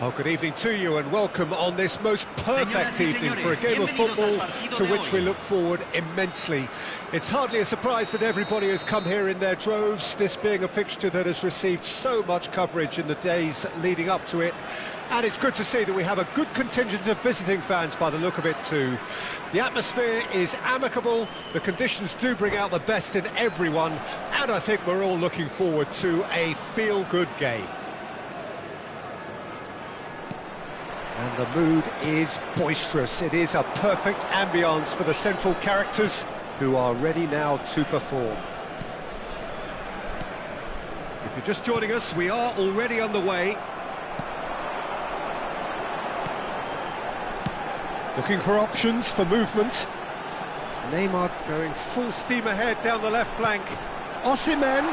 Oh, good evening to you and welcome on this most perfect evening for a game of football to which we look forward immensely. It's hardly a surprise that everybody has come here in their droves, this being a fixture that has received so much coverage in the days leading up to it. And it's good to see that we have a good contingent of visiting fans by the look of it too. The atmosphere is amicable, the conditions do bring out the best in everyone, and I think we're all looking forward to a feel-good game. And the mood is boisterous. It is a perfect ambience for the central characters who are ready now to perform. If you're just joining us, we are already underway. Looking for options for movement. Neymar going full steam ahead down the left flank. Osimhen.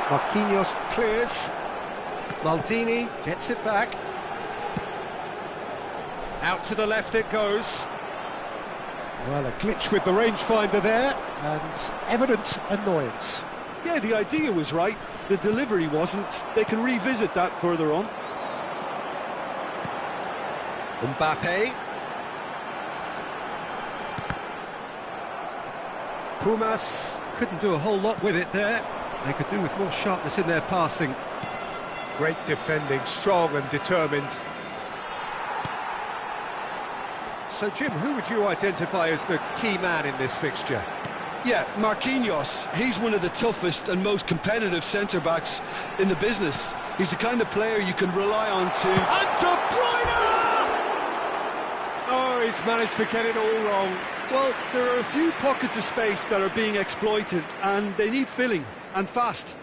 Marquinhos clears. Maldini gets it back. Out to the left it goes. Well, a glitch with the rangefinder there, and evident annoyance. Yeah, the idea was right, the delivery wasn't. They can revisit that further on. Mbappe. Pumas couldn't do a whole lot with it there. They could do with more sharpness in their passing. Great defending, strong and determined. So, Jim, who would you identify as the key man in this fixture? Yeah, Marquinhos. He's one of the toughest and most competitive centre-backs in the business. He's the kind of player you can rely on to... And De Bruyne! Oh, he's managed to get it all wrong. Well, there are a few pockets of space that are being exploited, and they need filling, and fast.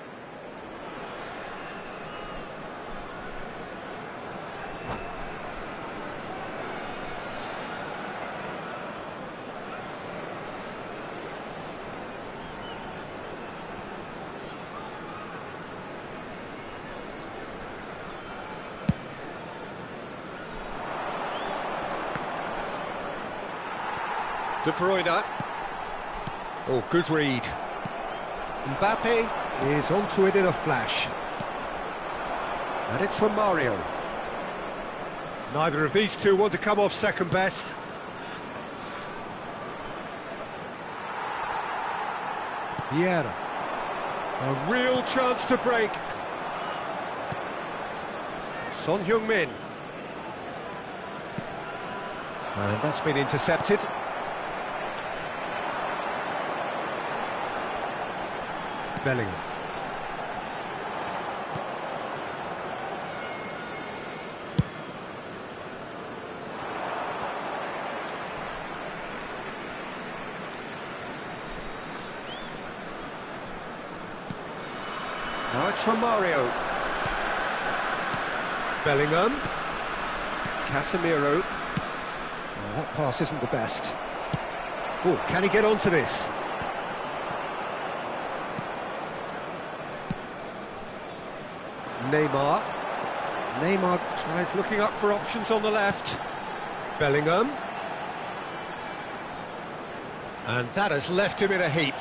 De Bruyne. Oh, good read. Mbappe is onto it in a flash. And it's from Mario. Neither of these two want to come off second best. Vieira. A real chance to break. Son Heung-min. And that's been intercepted. Bellingham. Now it's from Mario. Bellingham. Casemiro. Oh, that pass isn't the best. Oh, can he get onto this? Neymar. Neymar tries looking up for options on the left. Bellingham. And that has left him in a heap.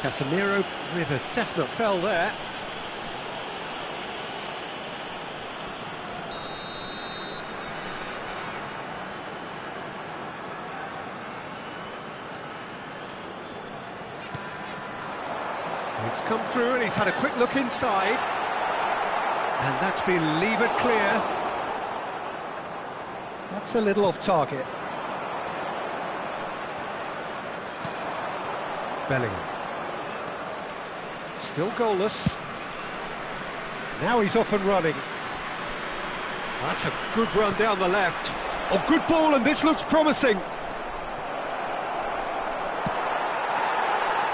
Casemiro with a definite fell there. It's come through and he's had a quick look inside. And that's been levered clear. That's a little off target. Bellingham. Still goalless. Now he's off and running. That's a good run down the left. Oh, good ball, and this looks promising.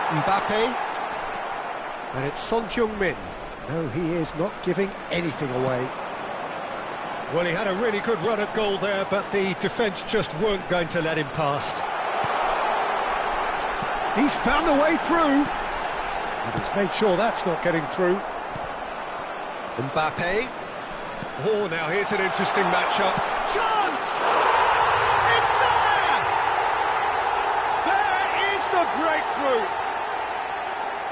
Mbappe. And it's Son Heung-min. No, he is not giving anything away. Well, he had a really good run at goal there, but the defence just weren't going to let him past. He's found the way through. And he's made sure that's not getting through. Mbappe. Oh, now here's an interesting matchup. Chance! It's there! There is the breakthrough!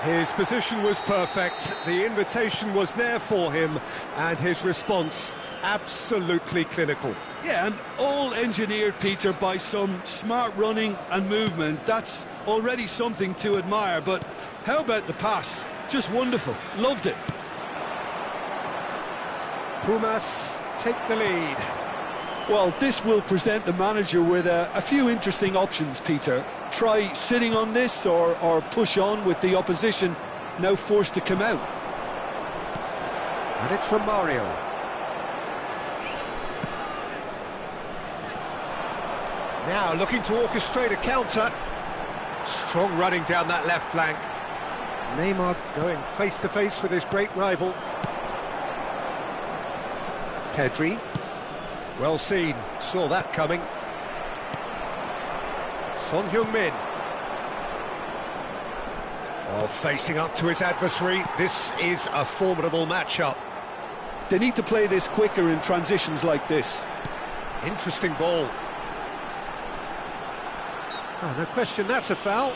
His position was perfect, the invitation was there for him, and his response absolutely clinical. Yeah, and all engineered, Peter, by some smart running and movement. That's already something to admire, but how about the pass? Just wonderful, loved it. Pumas take the lead. Well, this will present the manager with a few interesting options, Peter. Try sitting on this or push on with the opposition now forced to come out. And it's from Mario. Now looking to orchestrate a counter. Strong running down that left flank. Neymar going face-to-face with his great rival. Pedri. Well seen, saw that coming. Son Heung-min. Oh, facing up to his adversary, this is a formidable matchup. They need to play this quicker in transitions like this. Interesting ball. Oh, no question, that's a foul.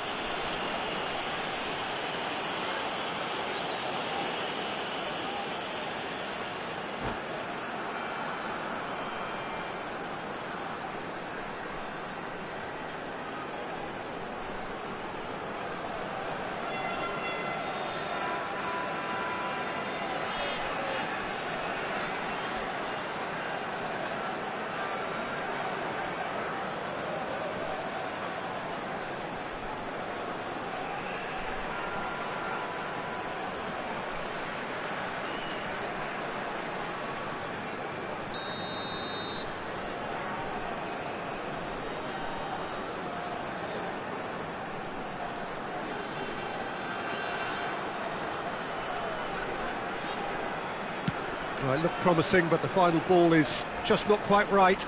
Well, it looked promising, but the final ball is just not quite right.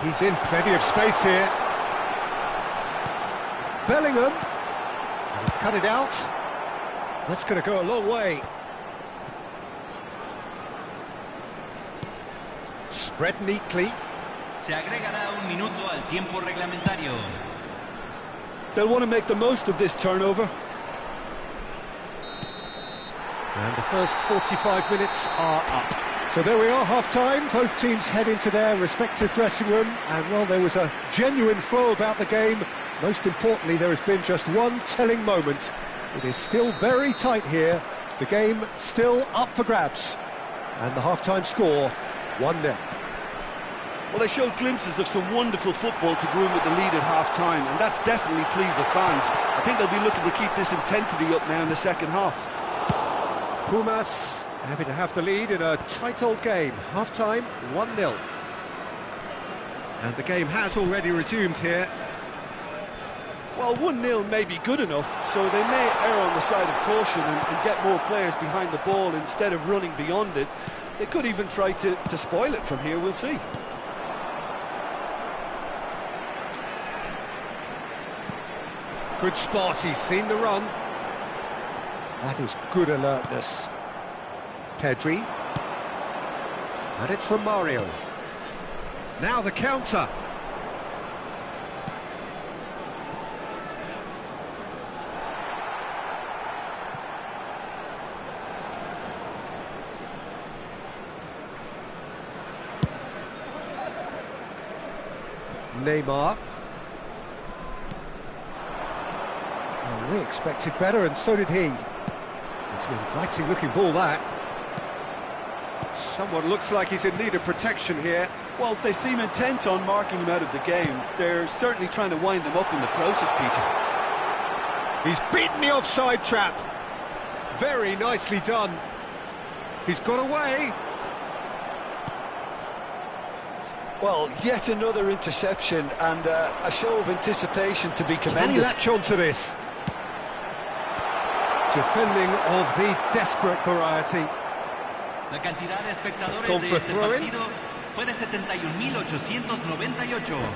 He's in plenty of space here. Bellingham. And he's cut it out. That's going to go a long way. Spread neatly. Se agregará un minuto al tiempo reglamentario. They'll want to make the most of this turnover. And the first 45 minutes are up. So there we are, half-time. Both teams head into their respective dressing room. And, well, there was a genuine flow about the game. Most importantly, there has been just one telling moment. It is still very tight here. The game still up for grabs. And the half-time score, 1-0. Well, they showed glimpses of some wonderful football to go in with the lead at half-time, and that's definitely pleased the fans. I think they'll be looking to keep this intensity up now in the second half. Pumas happy to have the lead in a tight old game. Half-time, 1-0. And the game has already resumed here. Well, 1-0 may be good enough, so they may err on the side of caution and get more players behind the ball instead of running beyond it. They could even try to spoil it from here, we'll see. Good spot, he's seen the run. That is good alertness. Pedri. And it's from Mario. Now the counter. Neymar. Oh, we expected better, and so did he. It's an inviting looking ball, that. Someone looks like he's in need of protection here. Well, they seem intent on marking him out of the game. They're certainly trying to wind him up in the process, Peter. He's beaten the offside trap. Very nicely done. He's got away. Well, yet another interception and a show of anticipation to be commended. Can he latch on to this? Defending of the desperate variety. La cantidad de espectadores gone de for a este throw-in. partido fue de 71.898.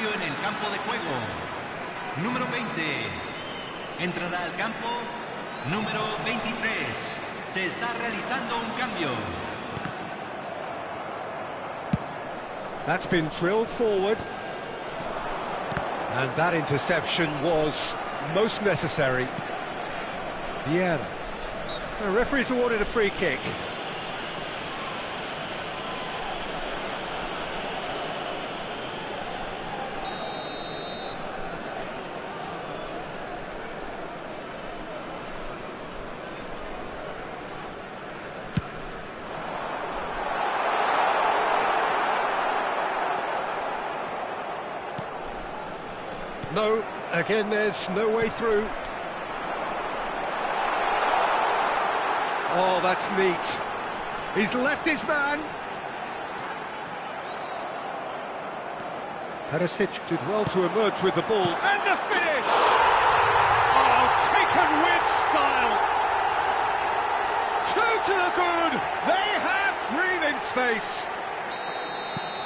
cambio en el campo de juego. Número 20. Entrará al campo número 23. Se está realizando un cambio. That's been drilled forward. And that interception was most necessary. Yeah. The referee's awarded a free kick. No, again there's no way through. Oh, that's neat. He's left his man. Perisic did well to emerge with the ball. And the finish! Oh, taken with style. Two to the good. They have breathing space.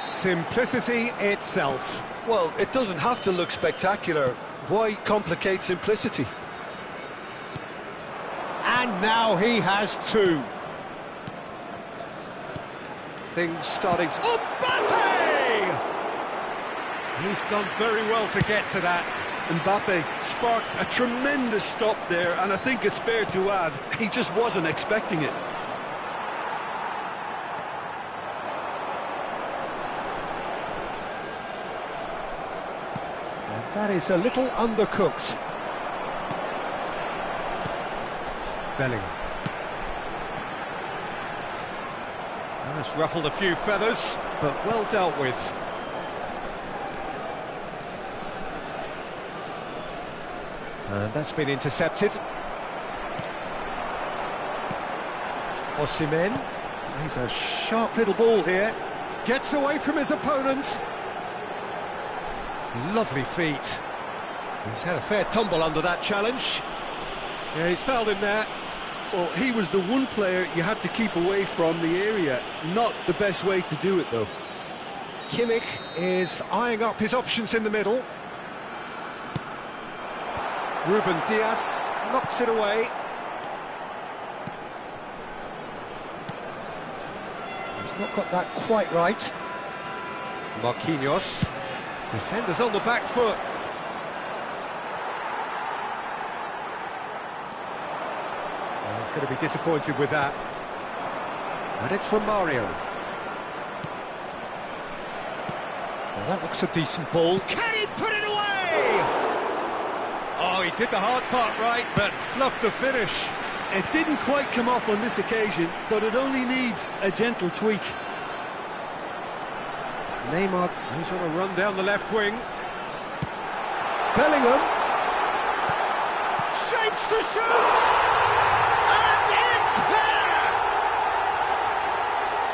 Simplicity itself. Well, it doesn't have to look spectacular. Why complicate simplicity? And now he has two. Things starting to... Mbappe! He's done very well to get to that. Mbappe sparked a tremendous stop there, and I think it's fair to add, he just wasn't expecting it. That is a little undercooked. Bellingham. That's ruffled a few feathers, but well dealt with. And that's been intercepted. Osimhen. He's a sharp little ball here. Gets away from his opponent. Lovely feet. He's had a fair tumble under that challenge. Yeah, he's fouled him there. Well, he was the one player you had to keep away from the area. Not the best way to do it, though. Kimmich is eyeing up his options in the middle. Ruben Diaz knocks it away. He's not got that quite right. Marquinhos. Defenders on the back foot. Well, he's going to be disappointed with that. And it's from Mario. Well, that looks a decent ball. Can he put it away? Oh, he did the hard part right, but fluffed the finish. It didn't quite come off on this occasion, but it only needs a gentle tweak. Neymar, he's on a run down the left wing. Bellingham. Shapes to shoot! And it's there!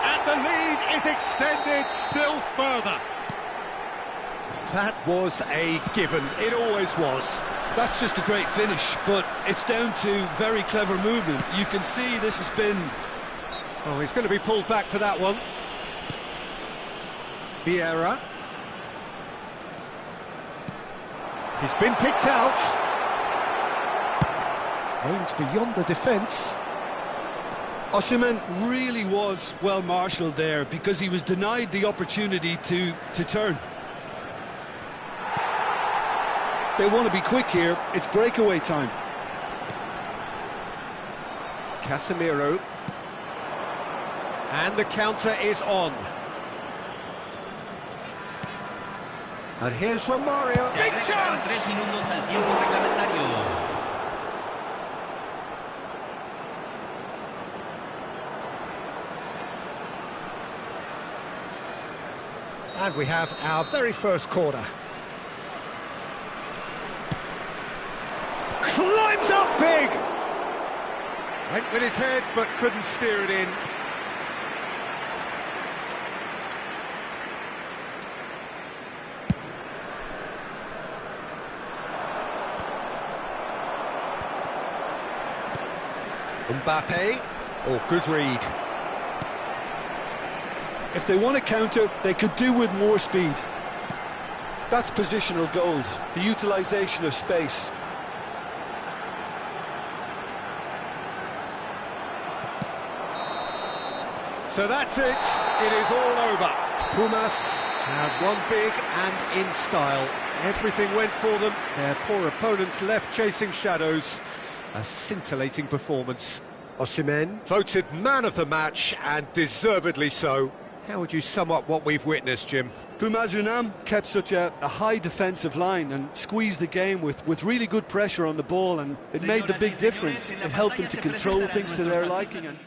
And the lead is extended still further. That was a given. It always was. That's just a great finish, but it's down to very clever movement. You can see this has been... Oh, he's going to be pulled back for that one. Vieira. He's been picked out. Aims beyond the defence. Osimhen really was well marshalled there because he was denied the opportunity to turn. They want to be quick here. It's breakaway time. Casemiro. And the counter is on. And here's from Mario. Big chance! 3 minutos al tiempo reglamentario. And we have our very first corner. Climbs up big! Went with his head, but couldn't steer it in. Mbappe. Oh, good read. If they want to counter, they could do with more speed. That's positional goal, the utilisation of space. So that's it. It is all over. Pumas have won big and in style. Everything went for them. Their poor opponents left chasing shadows. A scintillating performance. Osimhen voted man of the match, and deservedly so. How would you sum up what we've witnessed, Jim? Pumas Unam kept such a high defensive line and squeezed the game with really good pressure on the ball, and it made the big difference. It helped them to control things to their liking.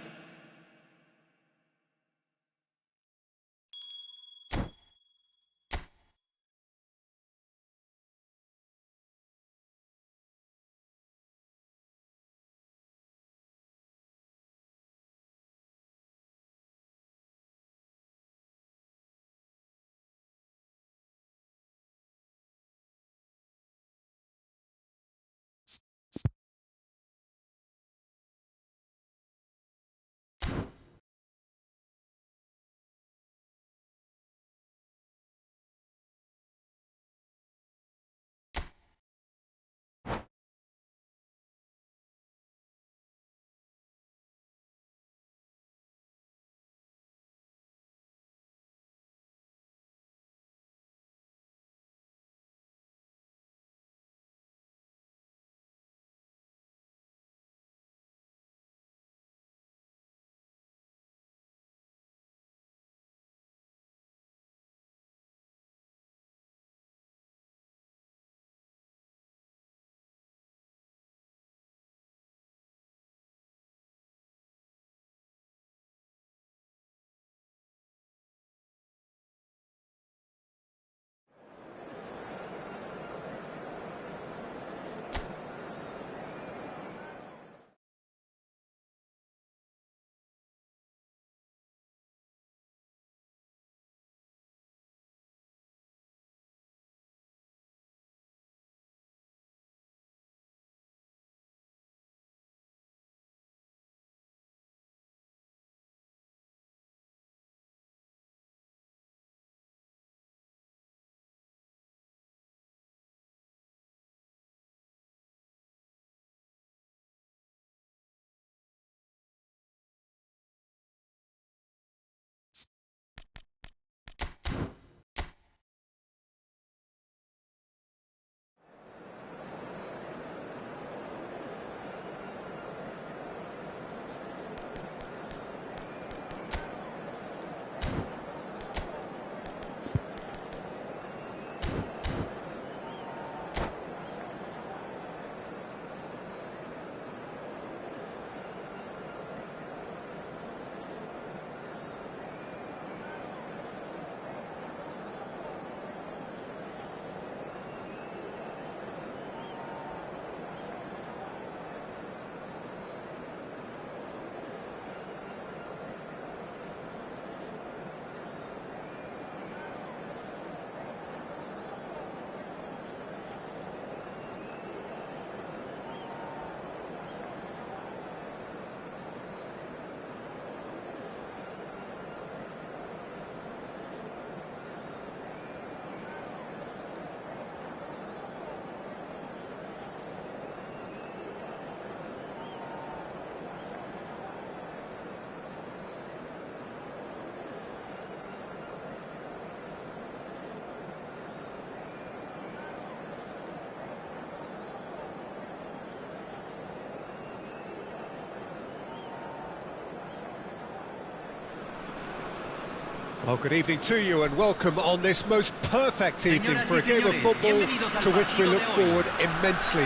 Well, good evening to you and welcome on this most perfect evening for a game of football to which we look forward immensely.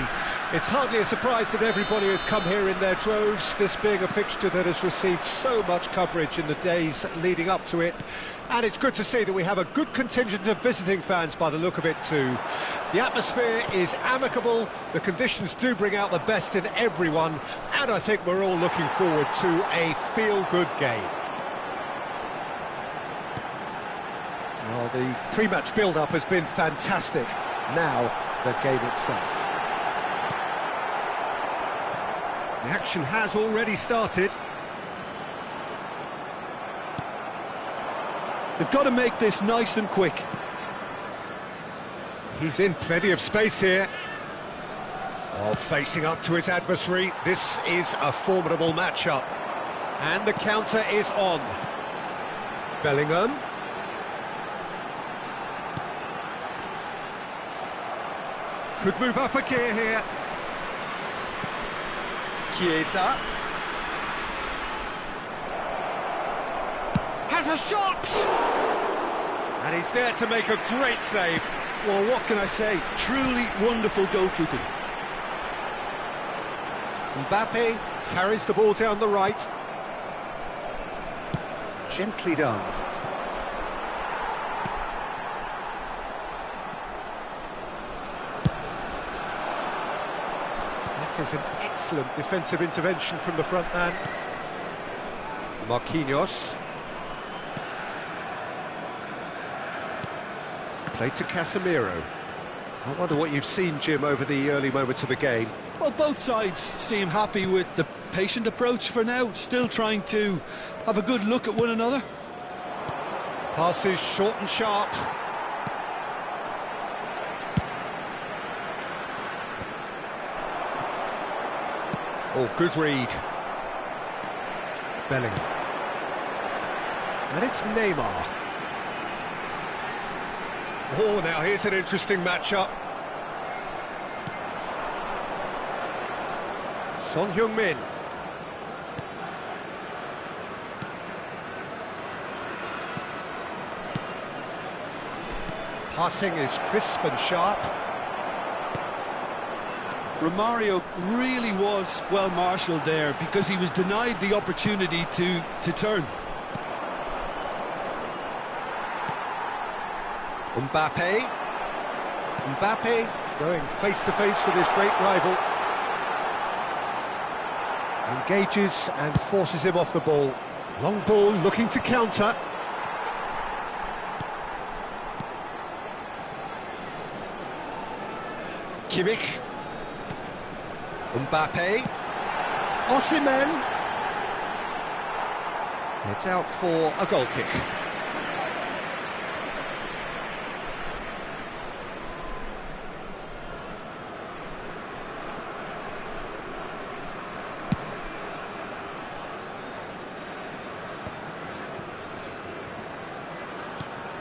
It's hardly a surprise that everybody has come here in their droves, this being a fixture that has received so much coverage in the days leading up to it. And it's good to see that we have a good contingent of visiting fans by the look of it too. The atmosphere is amicable, the conditions do bring out the best in everyone, and I think we're all looking forward to a feel-good game. Well, the pre-match build-up has been fantastic. Now, the game itself. The action has already started. They've got to make this nice and quick. He's in plenty of space here. Oh, facing up to his adversary. This is a formidable matchup. And the counter is on. Bellingham. Could move up a gear here. Chiesa. Has a shot! And he's there to make a great save. Well, what can I say? Truly wonderful goalkeeping. Mbappe carries the ball down the right. Gently done. That is an excellent defensive intervention from the front man. Marquinhos. Played to Casemiro. I wonder what you've seen, Jim, over the early moments of the game. Well, both sides seem happy with the patient approach for now, still trying to have a good look at one another. Passes short and sharp. Oh, good read. Bellingham. And it's Neymar. Oh, now here's an interesting matchup. Son Heung-min. Passing is crisp and sharp. Romario really was well marshalled there because he was denied the opportunity to turn. Mbappe going face-to-face with his great rival. Engages and forces him off the ball. Long ball looking to counter. Kimmich. Mbappe. Osimhen. It's out for a goal kick.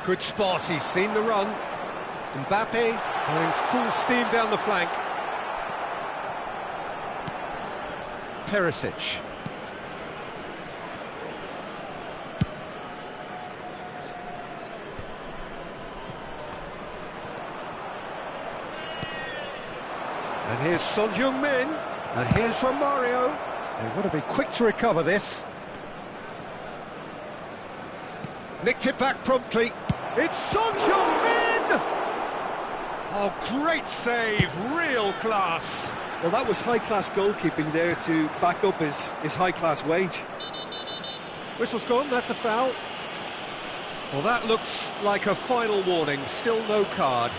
Good spot, he's seen the run. Mbappe going full steam down the flank. Perisic. And here's Son Heung-min. And here's Romario. They've got to be quick to recover this. Nicked it back promptly. It's Son Heung-min! Oh, great save, real class. Well, that was high-class goalkeeping there to back up his high-class wage. Whistle's gone, that's a foul. Well, that looks like a final warning, still no card.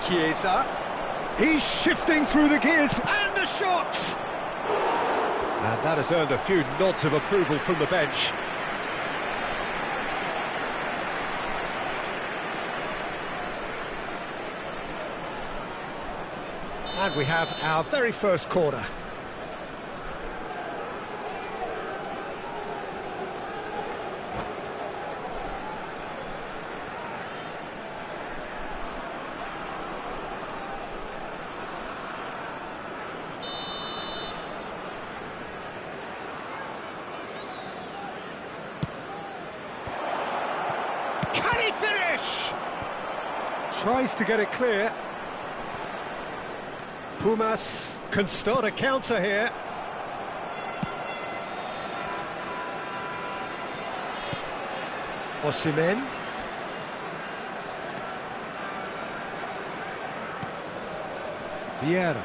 Chiesa. He's shifting through the gears, and the shot! And that has earned a few nods of approval from the bench. And we have our very first corner. Can he finish? Tries to get it clear. Pumas can start a counter here. Osimhen. Vieira.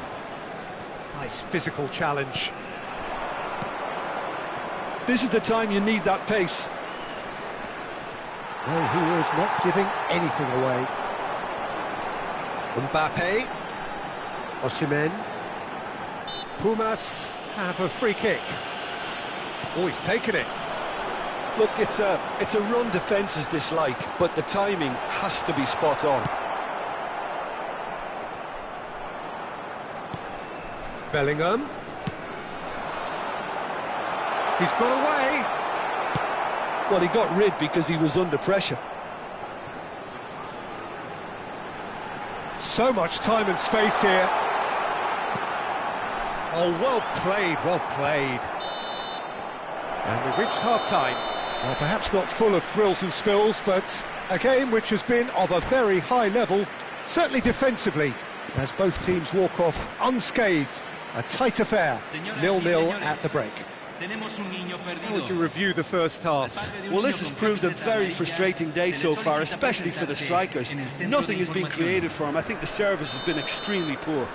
Nice physical challenge. This is the time you need that pace. No, he is not giving anything away. Mbappe. Osimhen. Pumas have a free kick. Oh, he's taken it. Look, it's a run defence dislike, but the timing has to be spot on. Bellingham. He's got away. Well, he got rid because he was under pressure. So much time and space here. Oh, well played, well played. And we've reached half-time. Well, perhaps not full of thrills and spills, but a game which has been of a very high level, certainly defensively, as both teams walk off unscathed. A tight affair, 0-0 at the break. How would you review the first half? Well, this has proved a very frustrating day so far, especially for the strikers. Nothing has been created for them. I think the service has been extremely poor.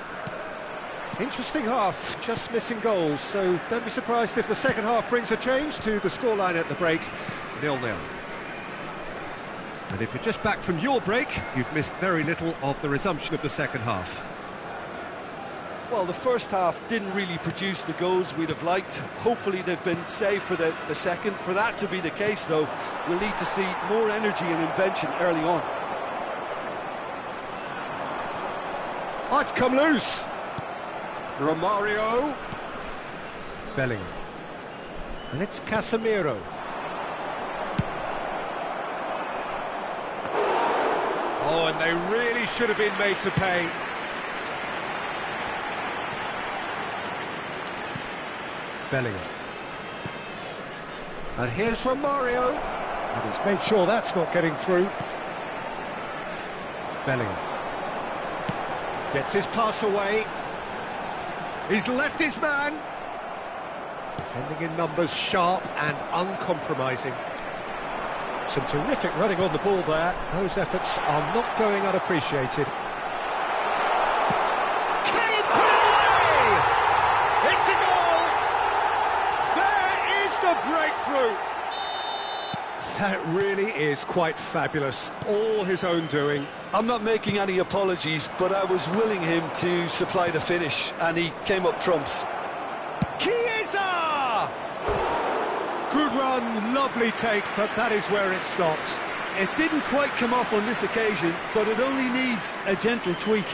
Interesting half, just missing goals, so don't be surprised if the second half brings a change to the scoreline at the break, 0-0. And if you're just back from your break, you've missed very little of the resumption of the second half. Well, the first half didn't really produce the goals we'd have liked. Hopefully they've been saved for the second. For that to be the case, though, we'll need to see more energy and invention early on. Oh, it's come loose! Romario. Bellingham. And it's Casemiro. Oh, and they really should have been made to pay. Bellingham. And here's Romario. And he's made sure that's not getting through. Bellingham. Gets his pass away. He's left his man. Defending in numbers, sharp and uncompromising. Some terrific running on the ball there. Those efforts are not going unappreciated. Can he put it away? It's a goal! There is the breakthrough! That really is quite fabulous. All his own doing. I'm not making any apologies, but I was willing him to supply the finish, and he came up trumps. Chiesa! Good run, lovely take, but that is where it stopped. It didn't quite come off on this occasion, but it only needs a gentle tweak.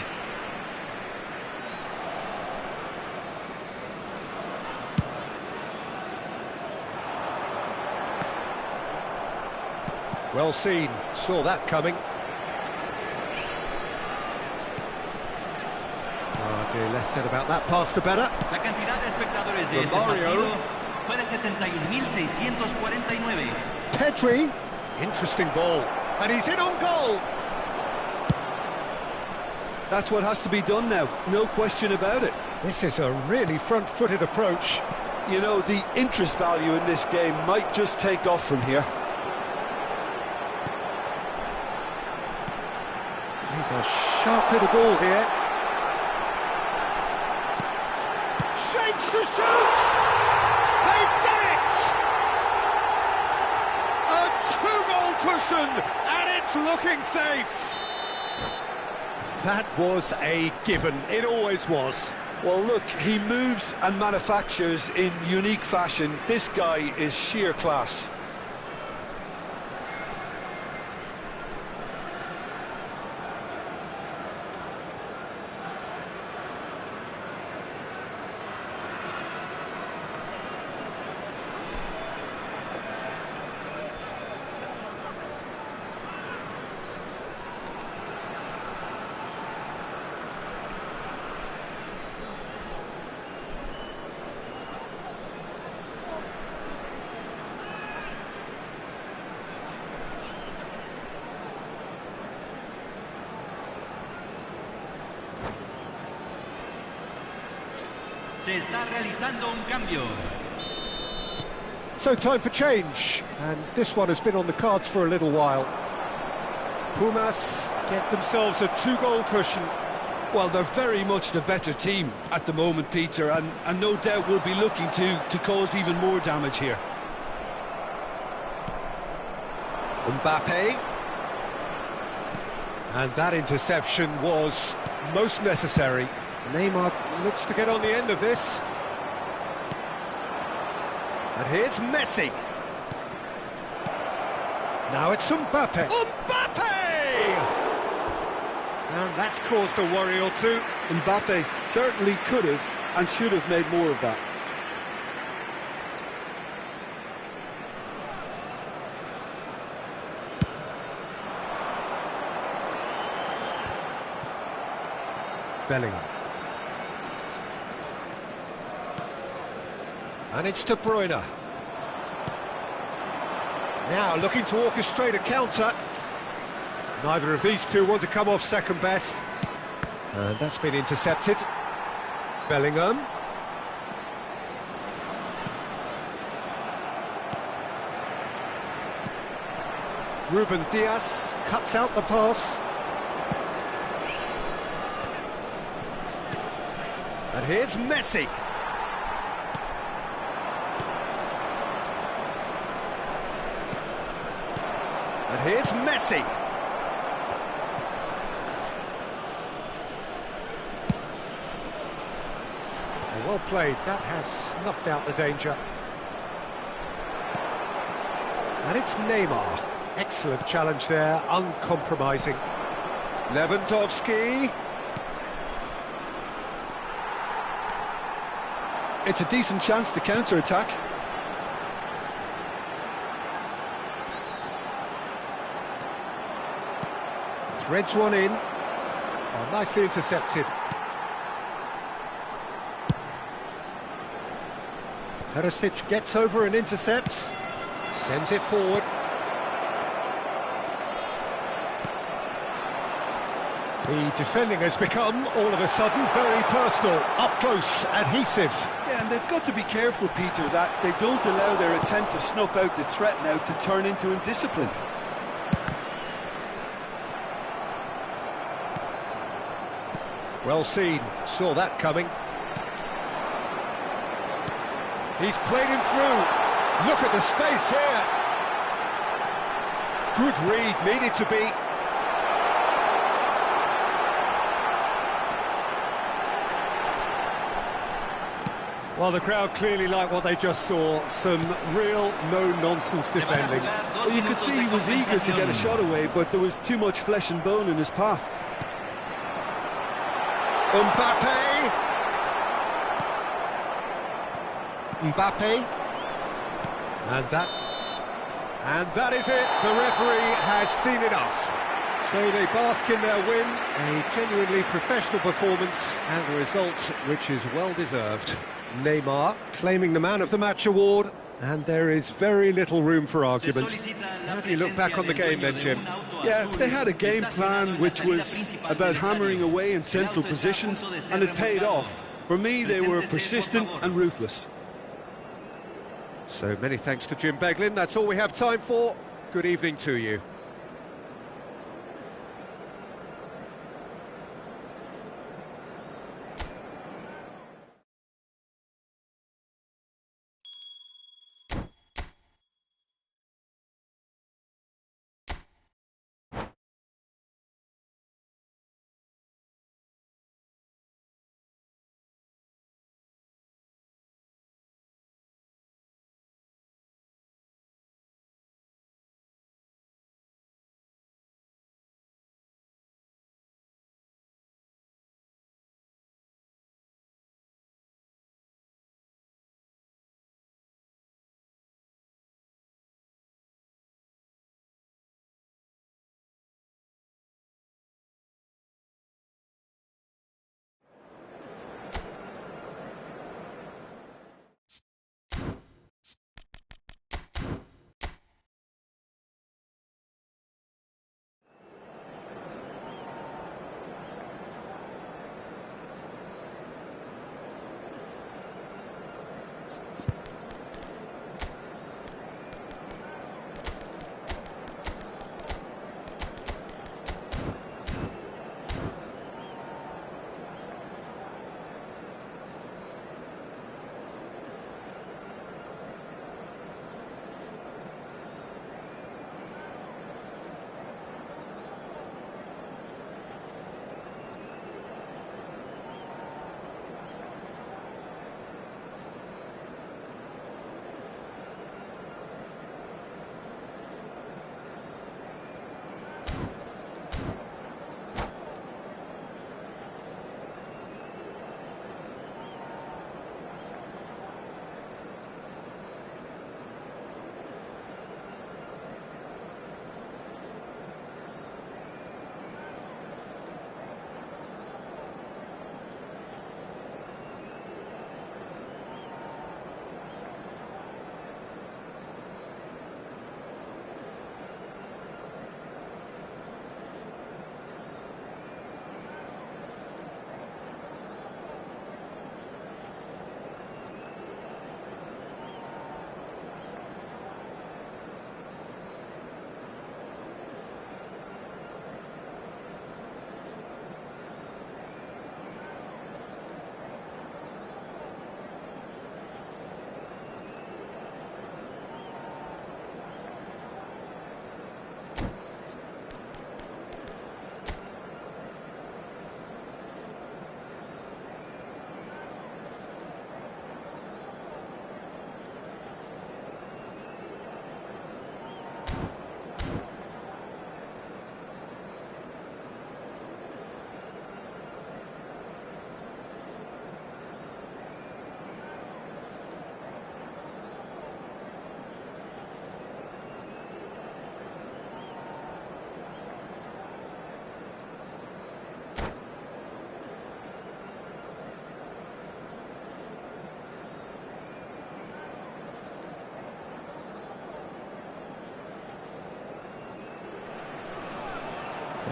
Well seen, saw that coming. Oh dear, less said about that pass the better. La cantidad de espectadores de este partido fue de 71.649. Pedri, interesting ball, and he's in on goal. That's what has to be done now, no question about it. This is a really front-footed approach. You know, the interest value in this game might just take off from here. He's a sharp little ball here. Shapes to shoot! They've done it! A two-goal cushion, and it's looking safe. That was a given, it always was. Well, look, he moves and manufactures in unique fashion. This guy is sheer class. Se está realizando un cambio. So time for change, and this one has been on the cards for a little while. Pumas get themselves a 2-goal cushion. Well, they're very much the better team at the moment, Peter, and no doubt will be looking to cause even more damage here. Mbappe. And that interception was most necessary. Neymar looks to get on the end of this. And here's Messi. Now it's Mbappe. Mbappe! And that's caused a worry or two. Mbappe certainly could have and should have made more of that. Bellingham. And it's De Bruyne. Now looking to orchestrate a counter. Neither of these two want to come off second best. And that's been intercepted. Bellingham. Ruben Dias cuts out the pass. And here's Messi. And here's Messi. Well played, that has snuffed out the danger. And it's Neymar. Excellent challenge there, uncompromising. Lewandowski. It's a decent chance to counter-attack. Threads one in. Oh, nicely intercepted. Perisic gets over and intercepts. Sends it forward. The defending has become, all of a sudden, very personal, up close, adhesive. Yeah, and they've got to be careful, Peter, that they don't allow their attempt to snuff out the threat now to turn into indiscipline. Well seen, saw that coming. He's played him through. Look at the space here. Good read, needed to be. Well, the crowd clearly liked what they just saw. Some real no-nonsense defending. Well, you could see he was eager to get a shot away, but there was too much flesh and bone in his path. Mbappe. And that is it. The referee has seen enough. So they bask in their win, a genuinely professional performance, and a result which is well deserved. Neymar claiming the Man of the Match award, and there is very little room for argument. How do you look back on the game then, Jim? Yeah, they had a game plan which was about hammering away in central positions, and it paid off. For me, they were persistent and ruthless. So many thanks to Jim Beglin. That's all we have time for. Good evening to you.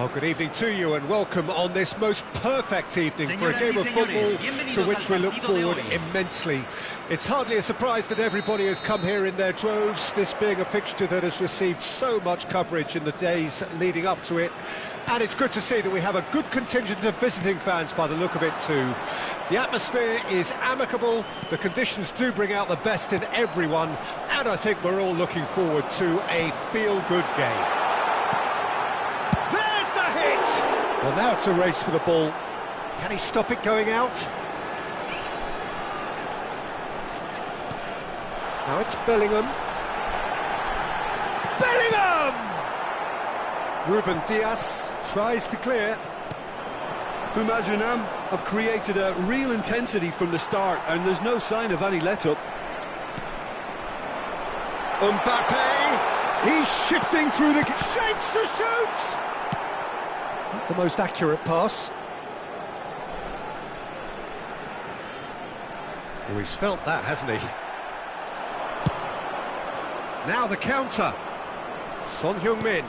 Well, good evening to you and welcome on this most perfect evening for a game of football to which we look forward immensely. It's hardly a surprise that everybody has come here in their droves, this being a fixture that has received so much coverage in the days leading up to it. And it's good to see that we have a good contingent of visiting fans by the look of it too. The atmosphere is amicable, the conditions do bring out the best in everyone, and I think we're all looking forward to a feel-good game. Well, now it's a race for the ball. Can he stop it going out? Now it's Bellingham. Bellingham! Ruben Dias tries to clear. Bumazunam have created a real intensity from the start, and there's no sign of any let-up. Mbappe! He's shifting through the... shapes to shoot! Not the most accurate pass. Oh, he's felt that, hasn't he? Now the counter. Son Heung-min.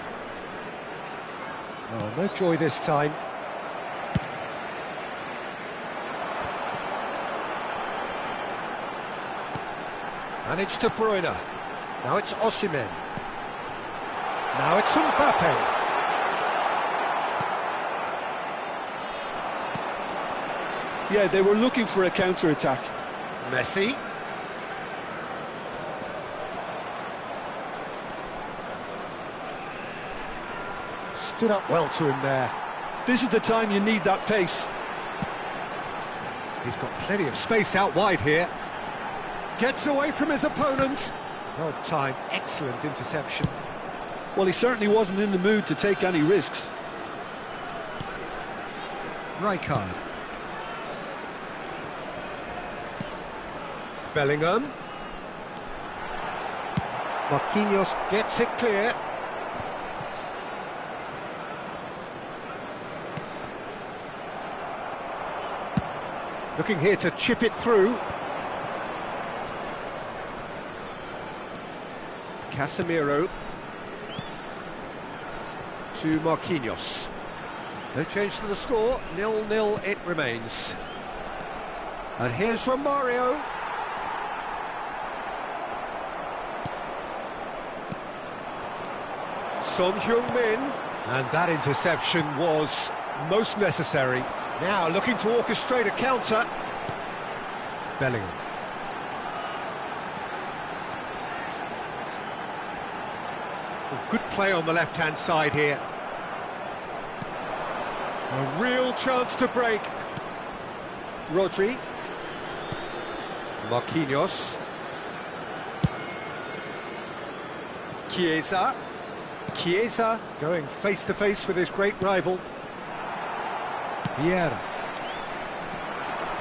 Oh, no joy this time. And it's De Bruyne. Now it's Osimhen. Now it's Mbappe. Yeah, they were looking for a counter-attack. Messi. Stood up well to him there. This is the time you need that pace. He's got plenty of space out wide here. Gets away from his opponent. Well timed, excellent interception. Well, he certainly wasn't in the mood to take any risks. Rijkaard. Bellingham. Marquinhos gets it clear. Looking here to chip it through. Casemiro to Marquinhos. No change to the score, 0-0 it remains. And here's Romario. Son Heung-min, and that interception was most necessary. Now looking to orchestrate a counter. Bellingham. Good play on the left-hand side here. A real chance to break. Rodri. Marquinhos. Chiesa. Chiesa going face-to-face with his great rival. Vieira.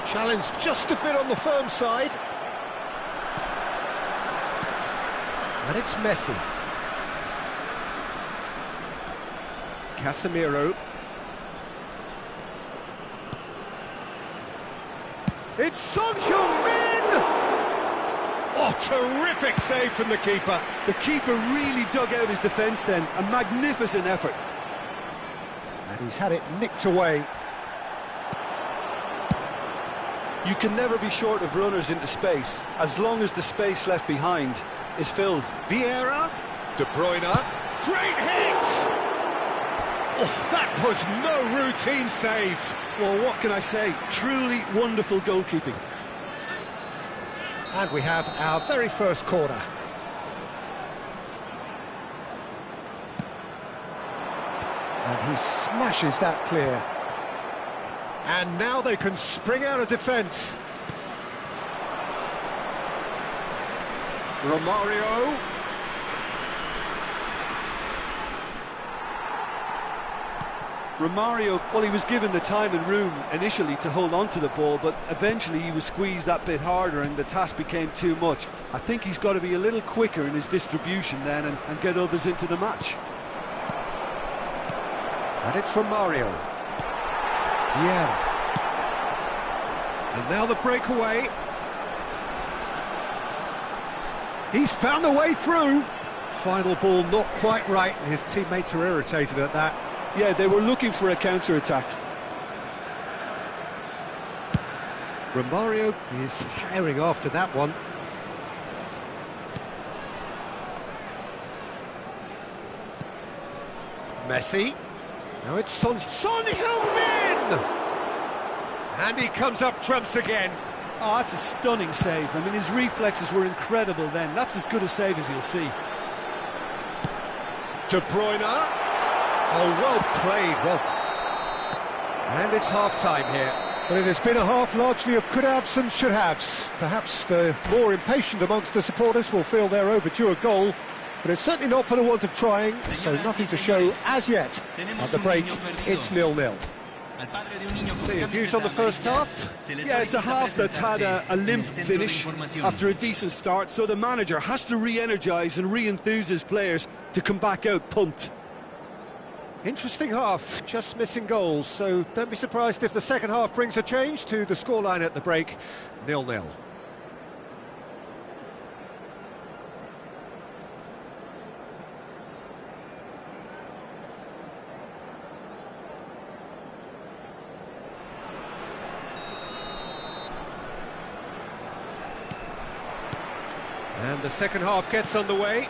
Challenged just a bit on the firm side. And it's Messi. Casemiro. It's Son Heung-min! Oh, terrific save from the keeper. The keeper really dug out his defence then. A magnificent effort. And he's had it nicked away. You can never be short of runners into space, as long as the space left behind is filled. Vieira. De Bruyne. Great hit! Oh, that was no routine save. Well, what can I say? Truly wonderful goalkeeping. And we have our very first corner. And he smashes that clear. And now they can spring out of defence. Romario. Romario, well, he was given the time and room initially to hold on to the ball, but eventually he was squeezed that bit harder and the task became too much. I think he's got to be a little quicker in his distribution then and get others into the match. And it's Romario. Yeah. And now the breakaway. He's found a way through. Final ball not quite right, and his teammates are irritated at that. Yeah, they were looking for a counter-attack. Romario is herring after that one. Messi. Now it's Son Heung-min! And he comes up trumps again. Oh, that's a stunning save. I mean, his reflexes were incredible then. That's as good a save as you'll see. De Bruyne. Oh, well played. Well. And it's half-time here. But it has been a half largely of could-haves and should-haves. Perhaps the more impatient amongst the supporters will feel they're overdue a goal, but it's certainly not for the want of trying, so nothing to show as yet. At the break, it's 0-0. So your views on the first half? Yeah, it's a half that's had a limp finish after a decent start, so the manager has to re-energise and re-enthuse his players to come back out pumped. Interesting half, just missing goals, so don't be surprised if the second half brings a change to the scoreline at the break, 0-0. And the second half gets underway.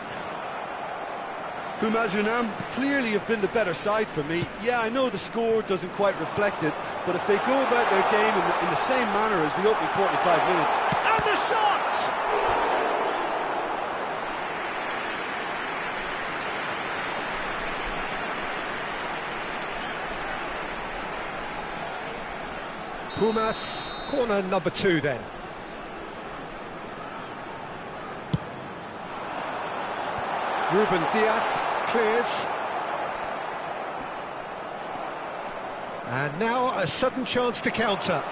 Unam clearly have been the better side for me. Yeah, I know the score doesn't quite reflect it, but if they go about their game in the same manner as the opening 45 minutes... And the shot! Pumas, corner number 2 then. Ruben Dias clears. And now a sudden chance to counter.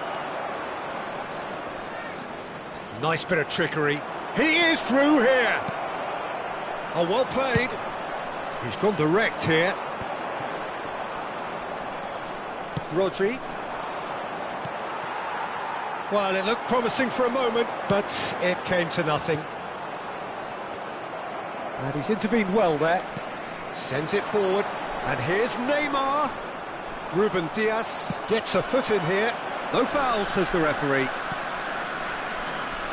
Nice bit of trickery. He is through here. Oh, well played. He's gone direct here. Rodri. Well, it looked promising for a moment, but it came to nothing. And he's intervened well there. Sends it forward. And here's Neymar. Ruben Dias gets a foot in here. No foul, says the referee.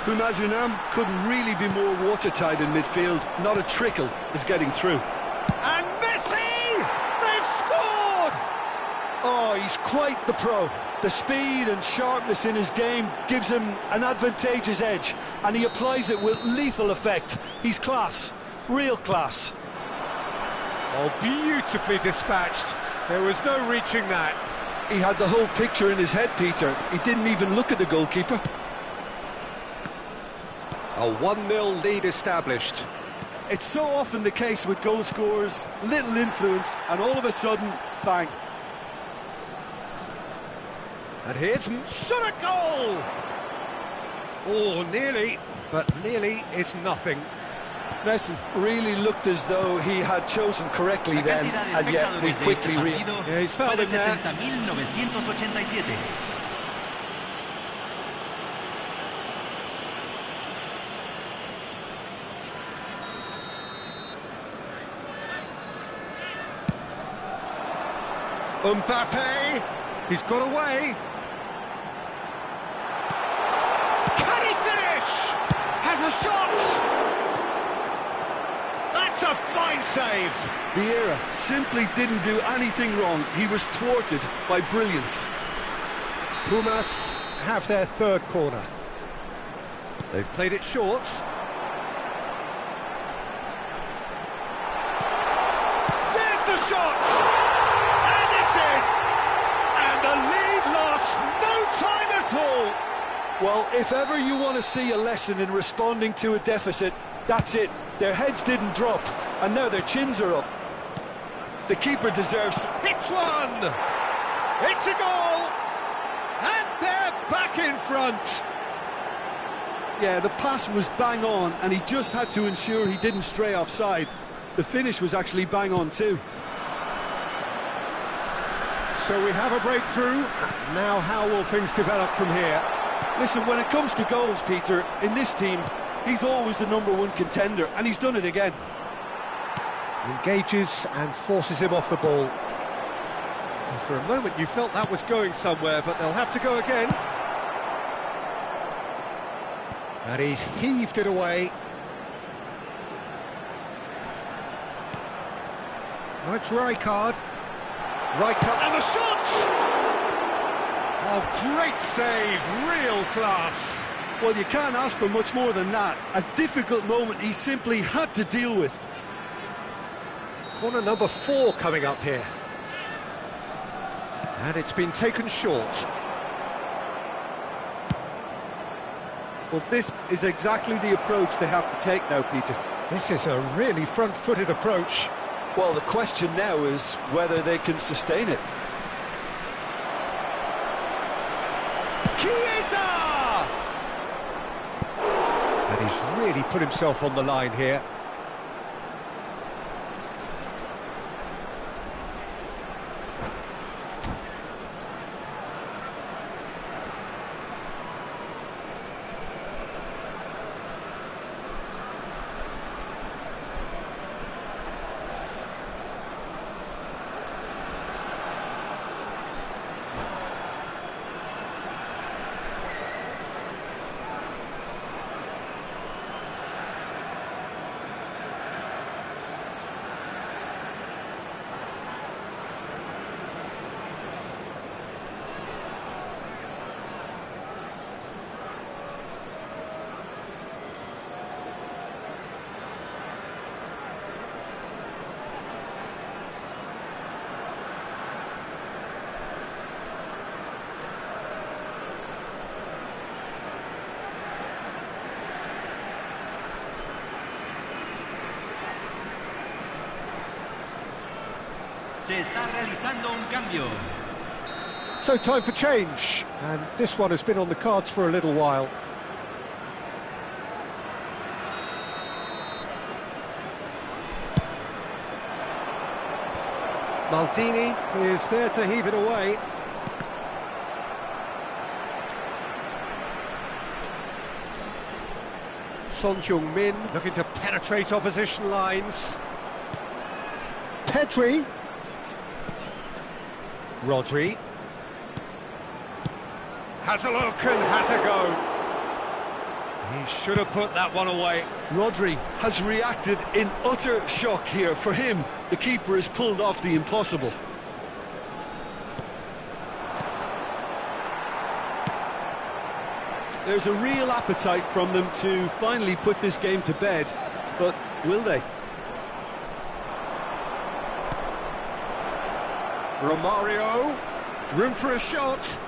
Unam couldn't really be more watertight in midfield. Not a trickle is getting through. And Messi! They've scored! Oh, he's quite the pro. The speed and sharpness in his game gives him an advantageous edge, and he applies it with lethal effect. He's class. Real class. Oh, beautifully dispatched. There was no reaching that. He had the whole picture in his head, Peter. He didn't even look at the goalkeeper. A 1-0 lead established. It's so often the case with goal scorers, little influence, and all of a sudden, bang. And here's shot a goal! Oh, nearly, but nearly is nothing. Messi really looked as though he had chosen correctly then, and yet we quickly yeah, he's fouled him there. Mbappe, he's got away. Can he finish? Has a shot. That's a fine save. Vieira simply didn't do anything wrong. He was thwarted by brilliance. Pumas have their third corner. They've played it short. There's the shot! And it's in! And the lead lost no time at all! Well, if ever you want to see a lesson in responding to a deficit, that's it. Their heads didn't drop, and now their chins are up. The keeper deserves... Hits one! It's a goal! And they're back in front! Yeah, the pass was bang on, and he just had to ensure he didn't stray offside. The finish was actually bang on too. So we have a breakthrough. Now how will things develop from here? Listen, when it comes to goals, Peter, in this team, he's always the #1 contender, and he's done it again. Engages and forces him off the ball. For a moment you felt that was going somewhere, but they'll have to go again. And he's heaved it away. That's Rijkaard. Rijkaard, and the shot! Oh, great save, real class. Well, you can't ask for much more than that. A difficult moment he simply had to deal with. Corner number 4 coming up here. And it's been taken short. Well, this is exactly the approach they have to take now, Peter. This is a really front-footed approach. Well, the question now is whether they can sustain it. Chiesa! And he's really put himself on the line here. Se está realizando un cambio. So time for change, and this one has been on the cards for a little while. Maldini is there to heave it away. Son Heung-min looking to penetrate opposition lines. Pedri. Rodri. Has a look and has a go. He should have put that one away. Rodri has reacted in utter shock here. For him, the keeper has pulled off the impossible. There's a real appetite from them to finally put this game to bed, but will they? Romario, room for a shot.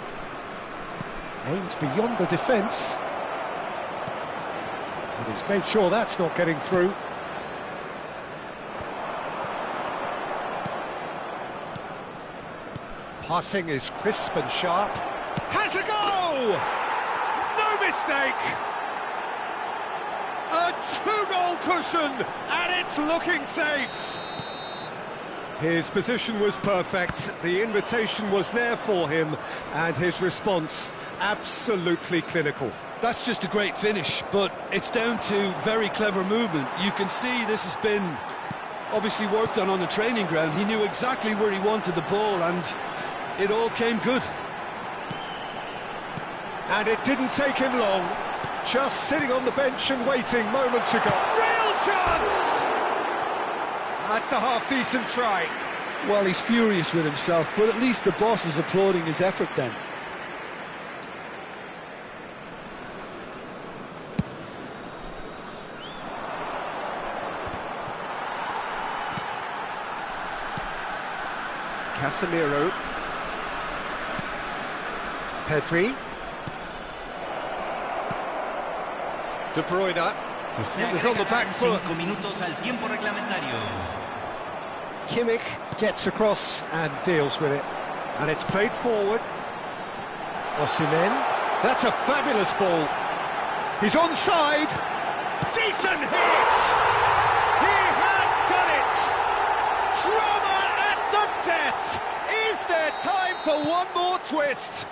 Aimed beyond the defence. And he's made sure that's not getting through. Passing is crisp and sharp. Has a go! No mistake! A 2-goal cushion, and it's looking safe. His position was perfect, the invitation was there for him, and his response absolutely clinical. That's just a great finish, but it's down to very clever movement. You can see this has been obviously worked on the training ground. He knew exactly where he wanted the ball, and it all came good. And it didn't take him long, just sitting on the bench and waiting moments ago. Real chance! That's a half-decent try. Well, he's furious with himself, but at least the boss is applauding his effort then. Casemiro. Pedri. De Bruyne. Defenders on the back foot. 5 minutos al tiempo reglamentario. Kimmich gets across and deals with it. And it's played forward. Osimhen. That's a fabulous ball. He's onside. Decent hit! He has done it! Drama at the death! Is there time for one more twist?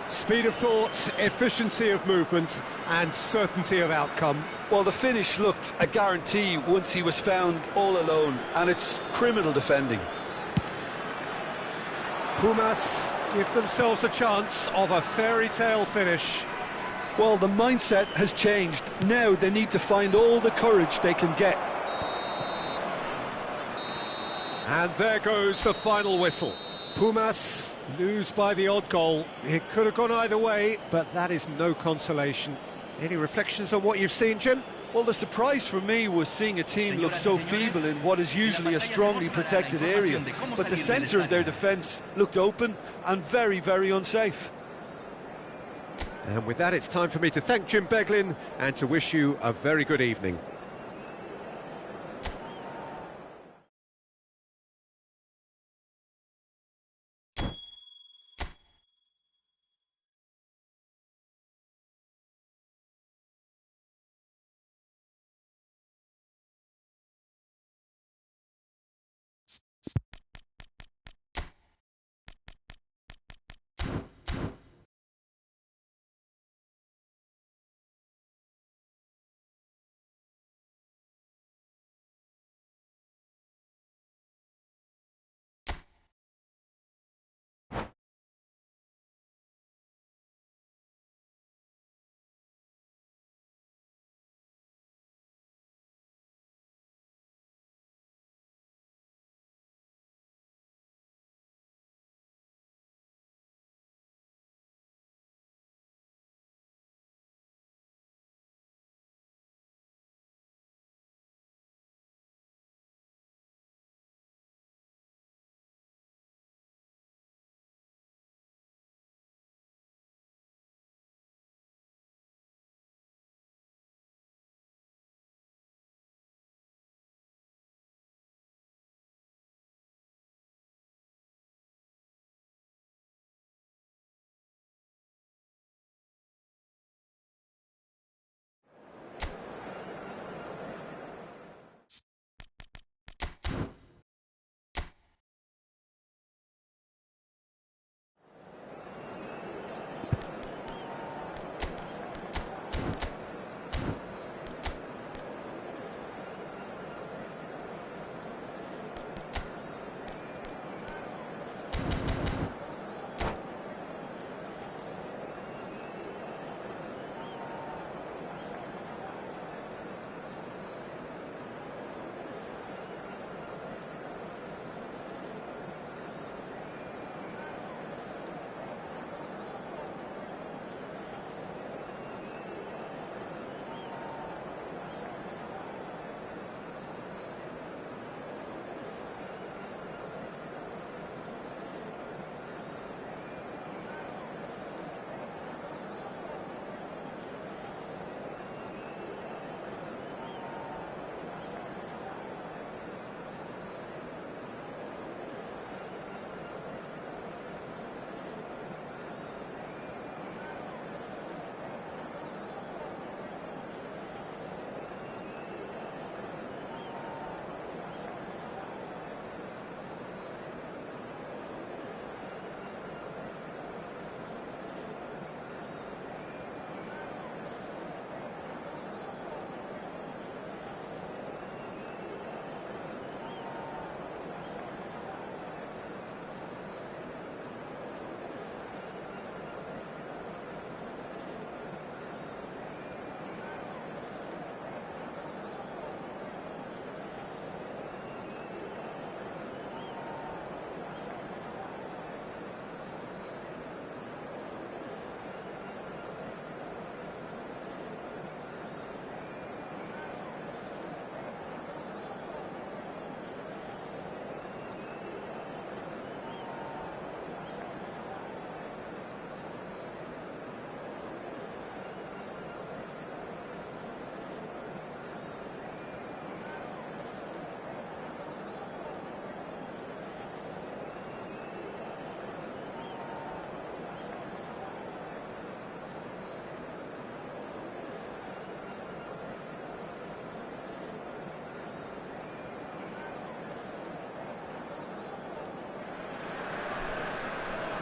Speed of thought, efficiency of movement, and certainty of outcome. Well, the finish looked a guarantee once he was found all alone, and it's criminal defending. Pumas give themselves a chance of a fairy tale finish. Well, the mindset has changed. Now they need to find all the courage they can get. And there goes the final whistle. Pumas lose by the odd goal. It could have gone either way, but that is no consolation. Any reflections on what you've seen, Jim? Well, the surprise for me was seeing a team look so feeble in what is usually a strongly protected area. But the centre of their defence looked open and very, very unsafe. And with that, it's time for me to thank Jim Beglin and to wish you a very good evening.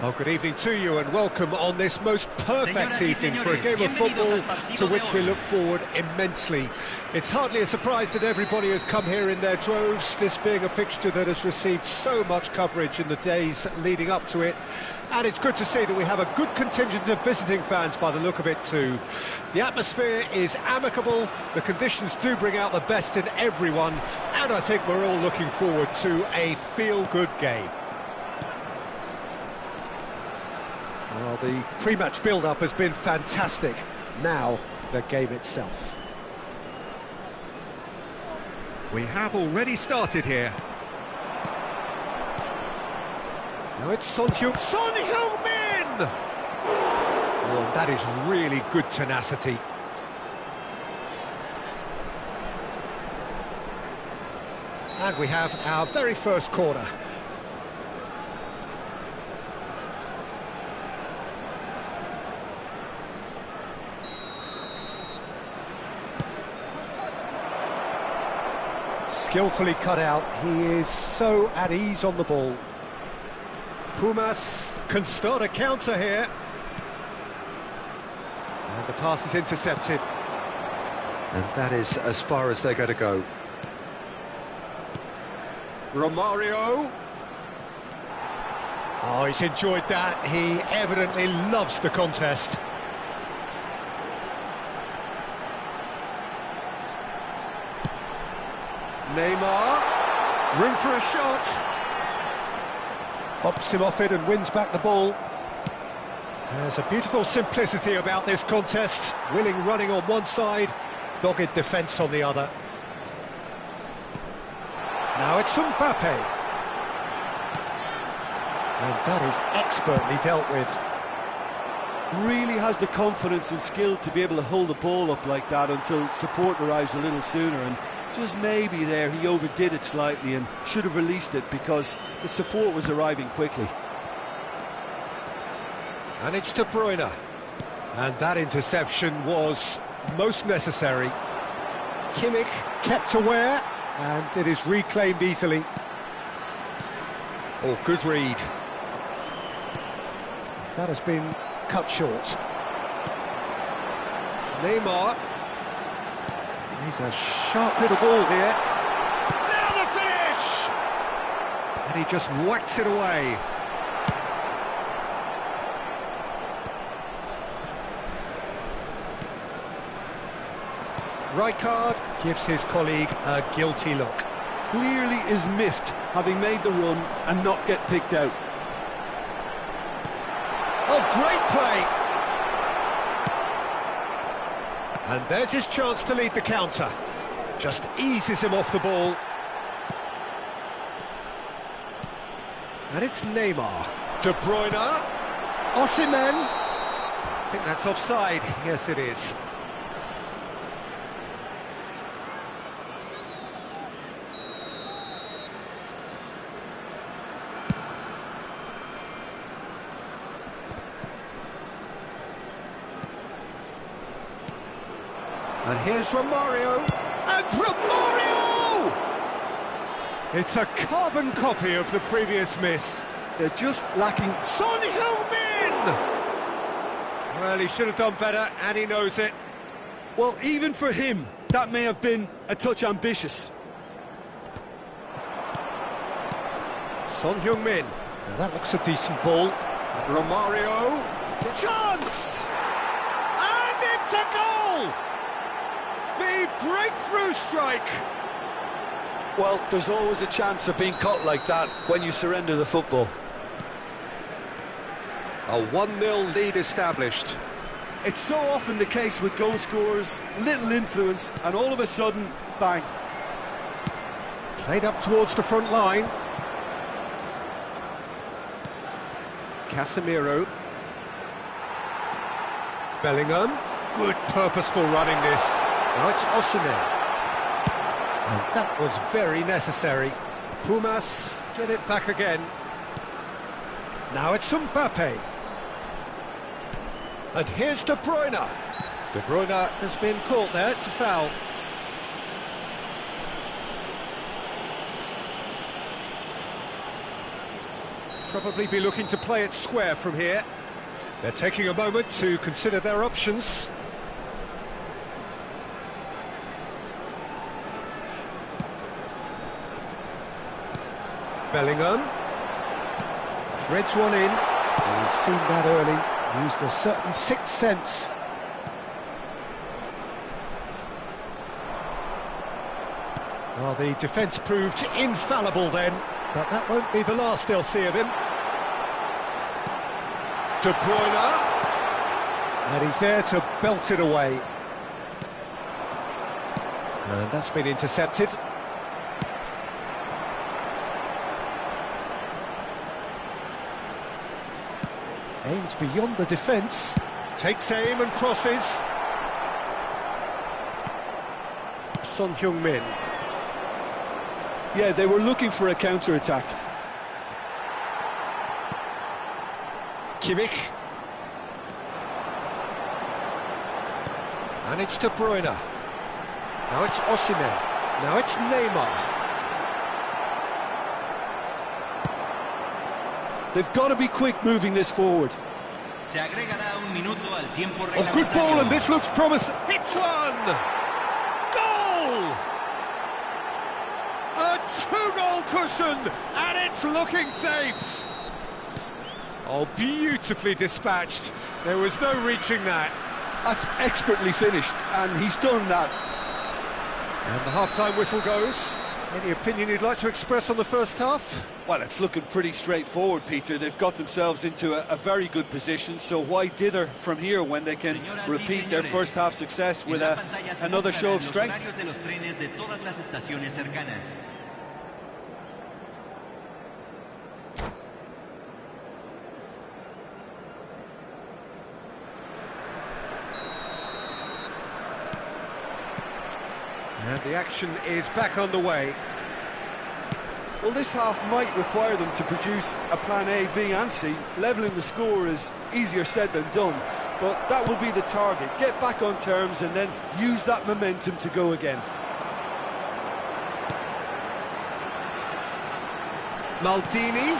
Well, good evening to you and welcome on this most perfect evening for a game of football to which we look forward immensely. It's hardly a surprise that everybody has come here in their droves, this being a fixture that has received so much coverage in the days leading up to it. And it's good to see that we have a good contingent of visiting fans by the look of it too. The atmosphere is amicable, the conditions do bring out the best in everyone, and I think we're all looking forward to a feel-good game. Well, the pre-match build-up has been fantastic. Now, the game itself. We have already started here. Now it's Son Heung-min! Oh, that is really good tenacity. And we have our very first corner. Skillfully cut out, he is so at ease on the ball. Pumas can start a counter here. And the pass is intercepted. And that is as far as they're going to go. Romario. Oh, he's enjoyed that. He evidently loves the contest. Neymar, room for a shot. Bops him off it and wins back the ball. There's a beautiful simplicity about this contest. Willing running on one side, dogged defence on the other. Now it's Mbappe. And that is expertly dealt with. Really has the confidence and skill to be able to hold the ball up like that until support arrives a little sooner, and just maybe there he overdid it slightly and should have released it because the support was arriving quickly. And it's De Bruyne. And that interception was most necessary. Kimmich kept aware, and it is reclaimed easily. Oh, good read. That has been cut short. Neymar. He's a sharp little ball here. Now the finish! And he just whacks it away. Rijkaard gives his colleague a guilty look. Clearly is miffed having made the run and not get picked out. Oh, great play! And there's his chance to lead the counter. Just eases him off the ball. And it's Neymar. De Bruyne. Osimhen. I think that's offside. Yes, it is. And here's Romario, and Romario! It's a carbon copy of the previous miss. They're just lacking. Son Heung-min! Well, he should have done better, and he knows it. Well, even for him, that may have been a touch ambitious. Son Heung-min. Now that looks a decent ball. Romario. Chance! And it's a goal! The breakthrough strike! Well, there's always a chance of being caught like that when you surrender the football. A 1-0 lead established. It's so often the case with goal scorers, little influence, and all of a sudden, bang. Played up towards the front line. Casemiro. Bellingham. Good purposeful running this. Now it's Osimhen. And that was very necessary. Pumas get it back again. Now it's Mbappe. And here's De Bruyne. De Bruyne has been caught there, it's a foul. Probably be looking to play it square from here. They're taking a moment to consider their options. Bellingham. Threads one in. And he's seen that early. Used a certain sixth sense. Well, the defence proved infallible then, but that won't be the last they'll see of him. De Bruyne. And he's there to belt it away. And that's been intercepted. Aims beyond the defence. Takes aim and crosses. Son Heung-min. Yeah, they were looking for a counter-attack. Kimmich. And it's De Bruyne. Now it's Osimhen. Now it's Neymar. They've got to be quick moving this forward. Se agregará un minuto al tiempo A good ball, and this looks promising. Hits one! Goal! A two-goal cushion, and it's looking safe. Oh, beautifully dispatched. There was no reaching that. That's expertly finished, and he's done that. And the half-time whistle goes. Any opinion you'd like to express on the first half? Well, it's looking pretty straightforward, Peter. They've got themselves into a very good position, so why dither from here when they can repeat their first half success with another show of strength? And the action is back on the way. Well, this half might require them to produce a plan A, B and C. Levelling the score is easier said than done, but that will be the target. Get back on terms and then use that momentum to go again. Maldini.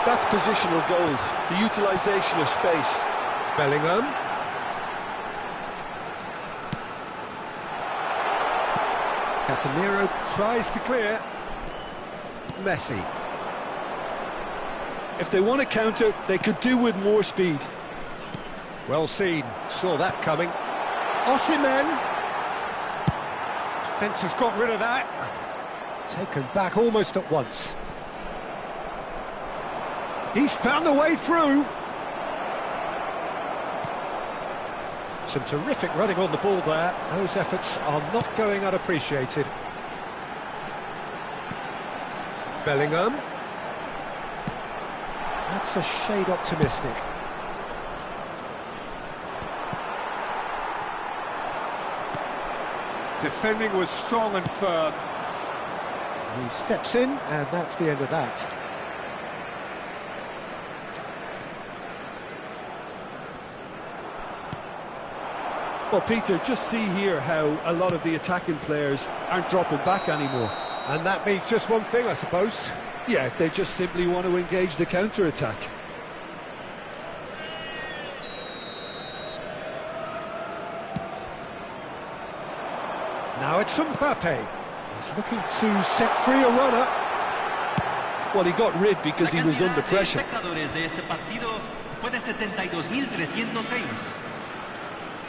That's positional gold, the utilisation of space. Bellingham. Casemiro tries to clear. Messi. If they want to counter, they could do with more speed. Well seen, saw that coming. Osimhen. Defence has got rid of that. Taken back almost at once. He's found the way through. Some terrific running on the ball there. Those efforts are not going unappreciated. Bellingham. That's a shade optimistic. Defending was strong and firm. He steps in, and that's the end of that. Well, Peter, just see here how a lot of the attacking players aren't dropping back anymore. And that means just one thing, I suppose. Yeah, they just simply want to engage the counter-attack. Now it's Mbappe. He's looking to set free a runner. Well, he got rid because he was under pressure.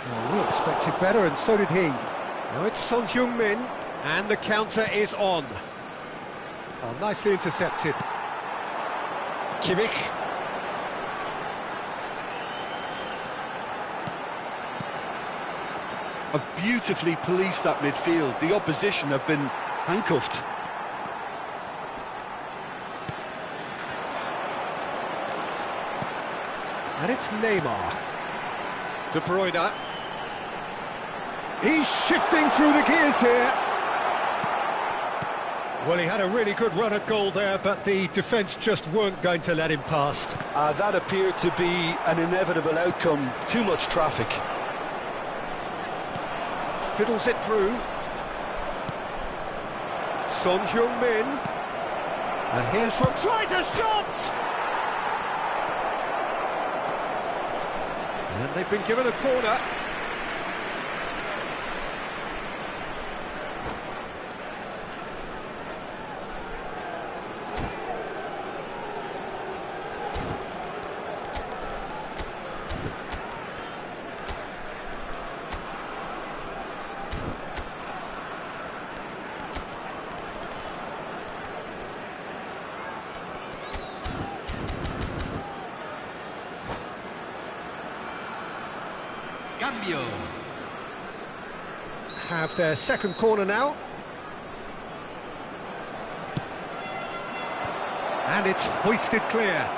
Well, we expected better, and so did he. Now it's Son Heung-min, and the counter is on. Oh, nicely intercepted. Kimmich. Have beautifully policed that midfield. The opposition have been handcuffed. And it's Neymar. De Bruyne. He's shifting through the gears here. Well, he had a really good run at goal there, but the defence just weren't going to let him past. That appeared to be an inevitable outcome. Too much traffic. Fiddles it through. Son Heung-min. And here's from... Tries a shot! And they've been given a corner. Cambio. Have their second corner now. And it's hoisted clear.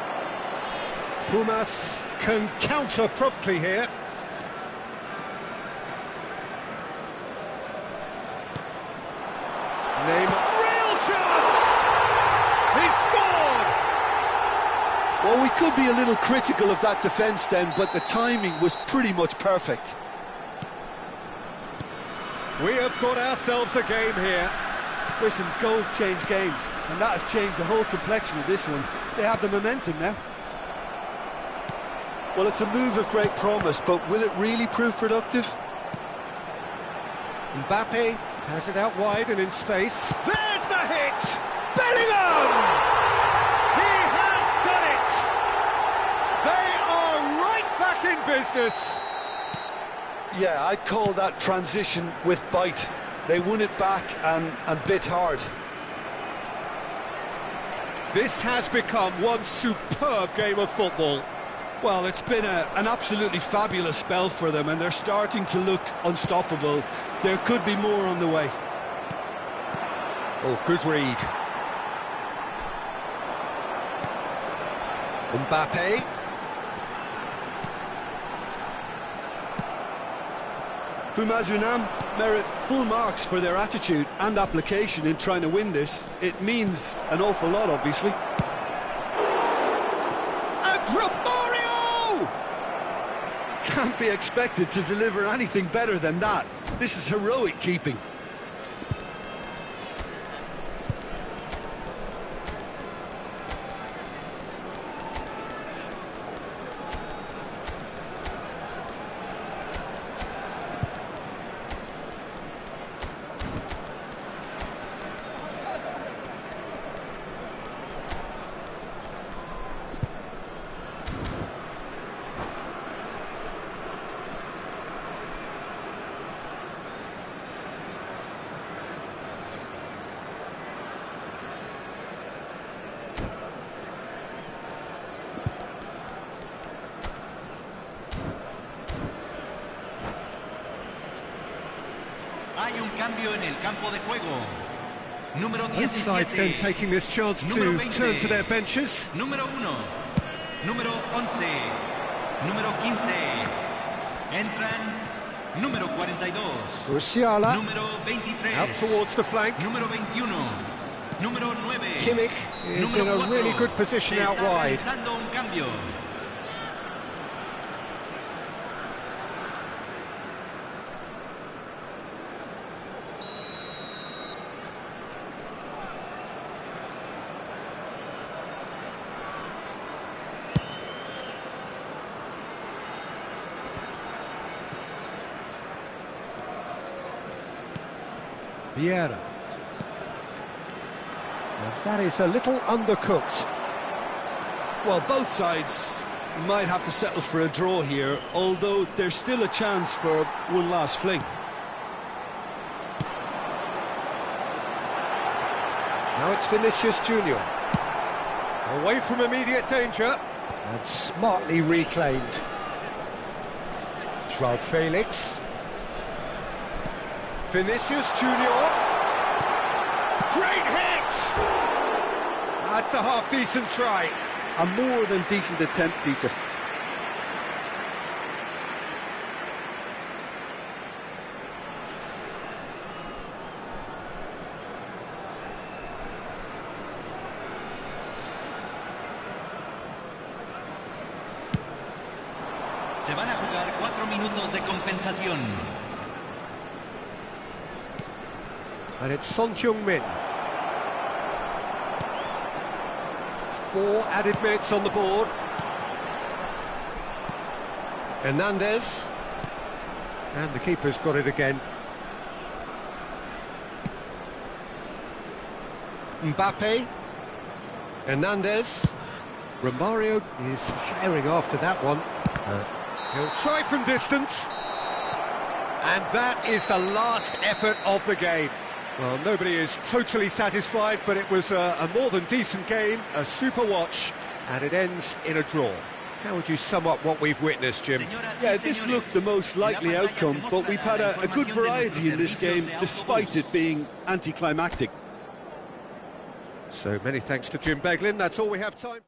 Pumas can counter promptly here. Neymar, real chance! He scored! Well, we could be a little critical of that defence then, but the timing was pretty much perfect. We have got ourselves a game here. Listen, goals change games, and that has changed the whole complexion of this one. They have the momentum now. Well, it's a move of great promise, but will it really prove productive? Mbappe has it out wide and in space. There's the hit! Bellingham! He has done it! They are right back in business. Yeah, I'd call that transition with bite. They won it back and bit hard. This has become one superb game of football. Well, it's been an absolutely fabulous spell for them, and they're starting to look unstoppable. There could be more on the way. Oh, good read. Mbappe. Pumas Unam merit full marks for their attitude and application in trying to win this. It means an awful lot, obviously. And Romario! Can't be expected to deliver anything better than that. This is heroic keeping. Hay un cambio en el campo de juego. Número Both sides 17. then taking this chance Número to 20. turn to their benches. Número 1. Número 11. Número 15. Entran. Número 42. Musiala Número 23. out towards the flank. Número 21. Número 9. Kimmich is in Número a really 4. good position Se out está wide. realizando un cambio. Vieira. And that is a little undercooked. Well, both sides might have to settle for a draw here, although there's still a chance for one last fling. Now it's Vinicius Junior. Away from immediate danger. And smartly reclaimed. Joao Felix. Vinicius Junior. Great hit! That's a half-decent try. A more than decent attempt, Peter. Se van a jugar 4 minutos de compensación. And it's Son Heung-min. 4 added minutes on the board. Hernandez. And the keeper's got it again. Mbappe. Hernandez. Romario is firing after that one. He'll try from distance. And that is the last effort of the game. Well, nobody is totally satisfied, but it was a more than decent game, a super watch, and it ends in a draw. How would you sum up what we've witnessed, Jim? Yeah, this looked the most likely outcome, but we've had a good variety in this game, despite it being anticlimactic. So many thanks to Jim Beglin. That's all we have time for.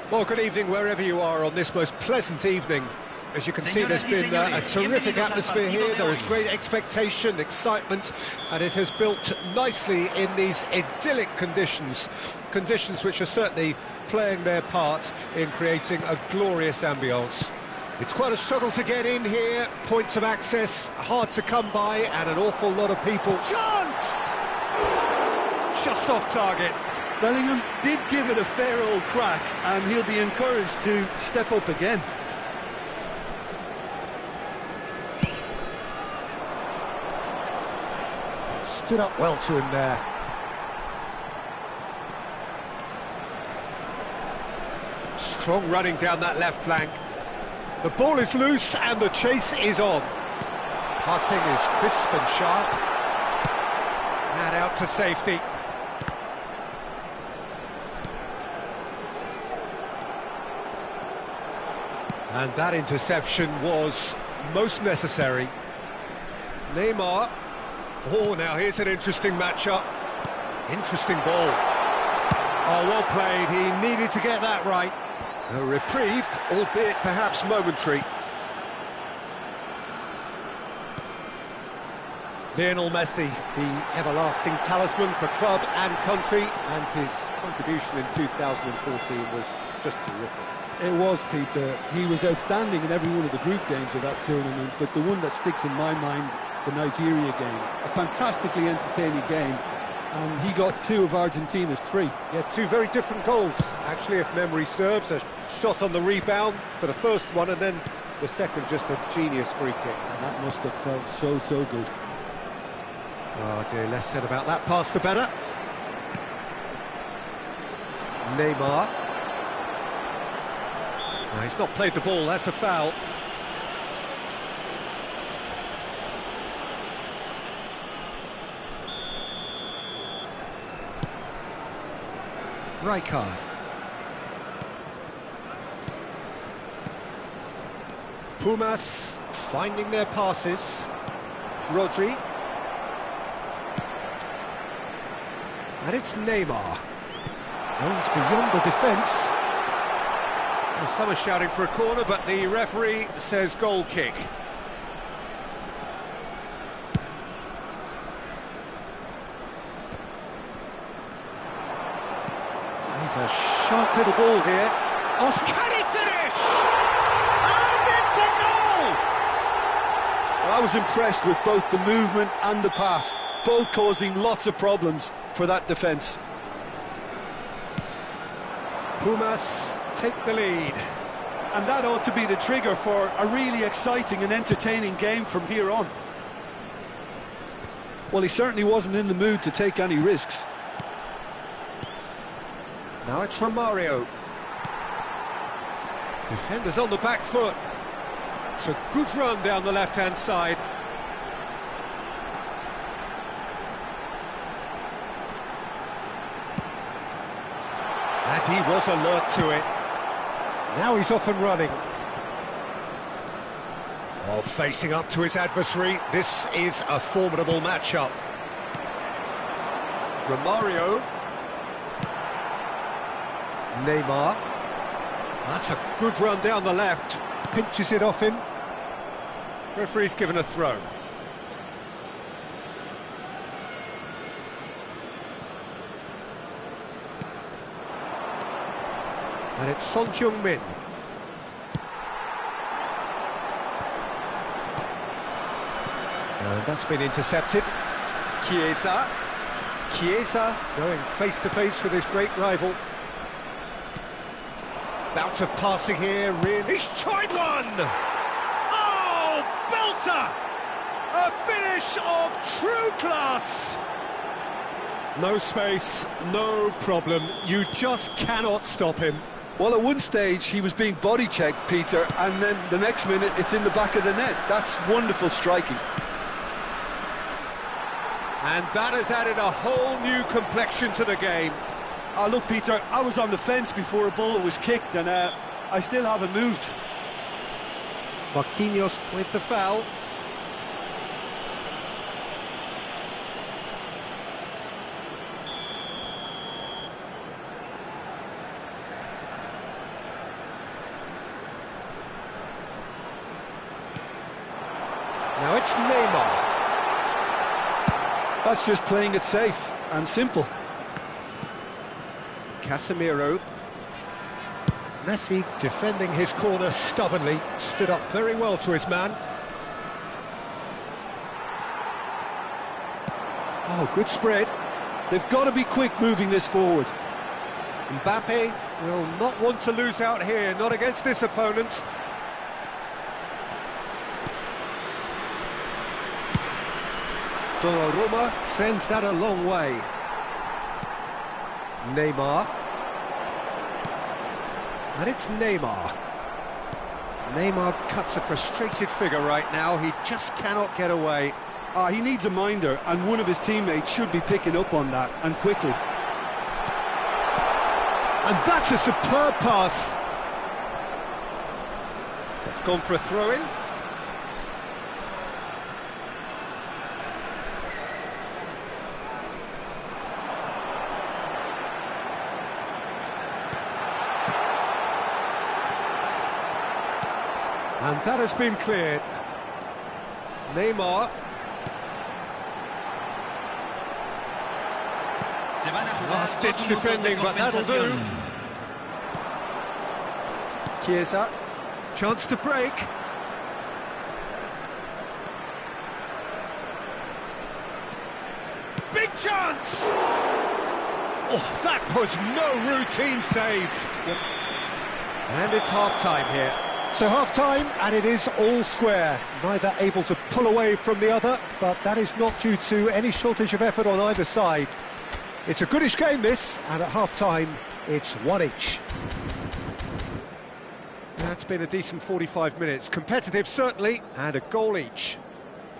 Well, good evening wherever you are on this most pleasant evening As you can see, there's been a terrific atmosphere here. There is great expectation, excitement, and it has built nicely in these idyllic conditions which are certainly playing their part in creating a glorious ambience. It's quite a struggle to get in here, points of access hard to come by, and an awful lot of people. Chance! Just off target. Bellingham did give it a fair old crack, and he'll be encouraged to step up again. Stood up well to him there. Strong running down that left flank. The ball is loose and the chase is on. Passing is crisp and sharp. And out to safety. And that interception was most necessary. Neymar. Oh, now here's an interesting matchup. Interesting ball. Oh, well played. He needed to get that right. A reprieve, albeit perhaps momentary. Lionel Messi, the everlasting talisman for club and country, and his contribution in 2014 was just terrific. It was, Peter. He was outstanding in every one of the group games of that tournament, but the one that sticks in my mind, the Nigeria game, a fantastically entertaining game, and he got 2 of Argentina's 3. Yeah, 2 very different goals, actually, if memory serves. A shot on the rebound for the first one, and then the second just a genius free kick. And that must have felt so good. Oh dear, less said about that pass the better. Neymar. No, he's not played the ball, that's a foul. Rijkaard. Pumas finding their passes. Rodri. And it's Neymar. Owns beyond the defence. Well, some are shouting for a corner, but the referee says goal kick. He's a sharp little ball here. Can he finish? And it's a goal! Well, I was impressed with both the movement and the pass, both causing lots of problems for that defence. Pumas take the lead. And that ought to be the trigger for a really exciting and entertaining game from here on. Well, he certainly wasn't in the mood to take any risks. Now it's Romario. Defenders on the back foot. It's a good run down the left-hand side. And he was alert to it. Now he's off and running. Oh, facing up to his adversary. This is a formidable matchup. Romario. Neymar. That's a good run down the left. Pinches it off him. Referee's given a throw. And it's Son Heung-min. And that's been intercepted. Chiesa. Chiesa going face-to-face with his great rival. Bout of passing here, really. He's tried one! Oh, belter! A finish of true class! No space, no problem. You just cannot stop him. Well, at one stage, he was being body-checked, Peter, and then the next minute, it's in the back of the net. That's wonderful striking. And that has added a whole new complexion to the game. Oh, look, Peter, I was on the fence before a ball was kicked, and I still haven't moved. Marquinhos with the foul. Now it's Neymar. That's just playing it safe and simple. Casemiro. Messi defending his corner stubbornly, stood up very well to his man. Oh, good spread. They've got to be quick moving this forward. Mbappe will not want to lose out here, not against this opponent. Donnarumma sends that a long way. Neymar. And it's Neymar. Neymar cuts a frustrated figure right now. He just cannot get away. He needs a minder, and one of his teammates should be picking up on that, and quickly. And that's a superb pass. It's gone for a throw-in. And that has been cleared. Neymar. Last-ditch defending, but that'll do. Chiesa. Chance to break. Big chance! Oh, that was no routine save. And it's half-time here. So half-time, and it is all square. Neither able to pull away from the other, but that is not due to any shortage of effort on either side. It's a goodish game, this, and at half-time, it's one each. That's been a decent 45 minutes. Competitive, certainly, and a goal each.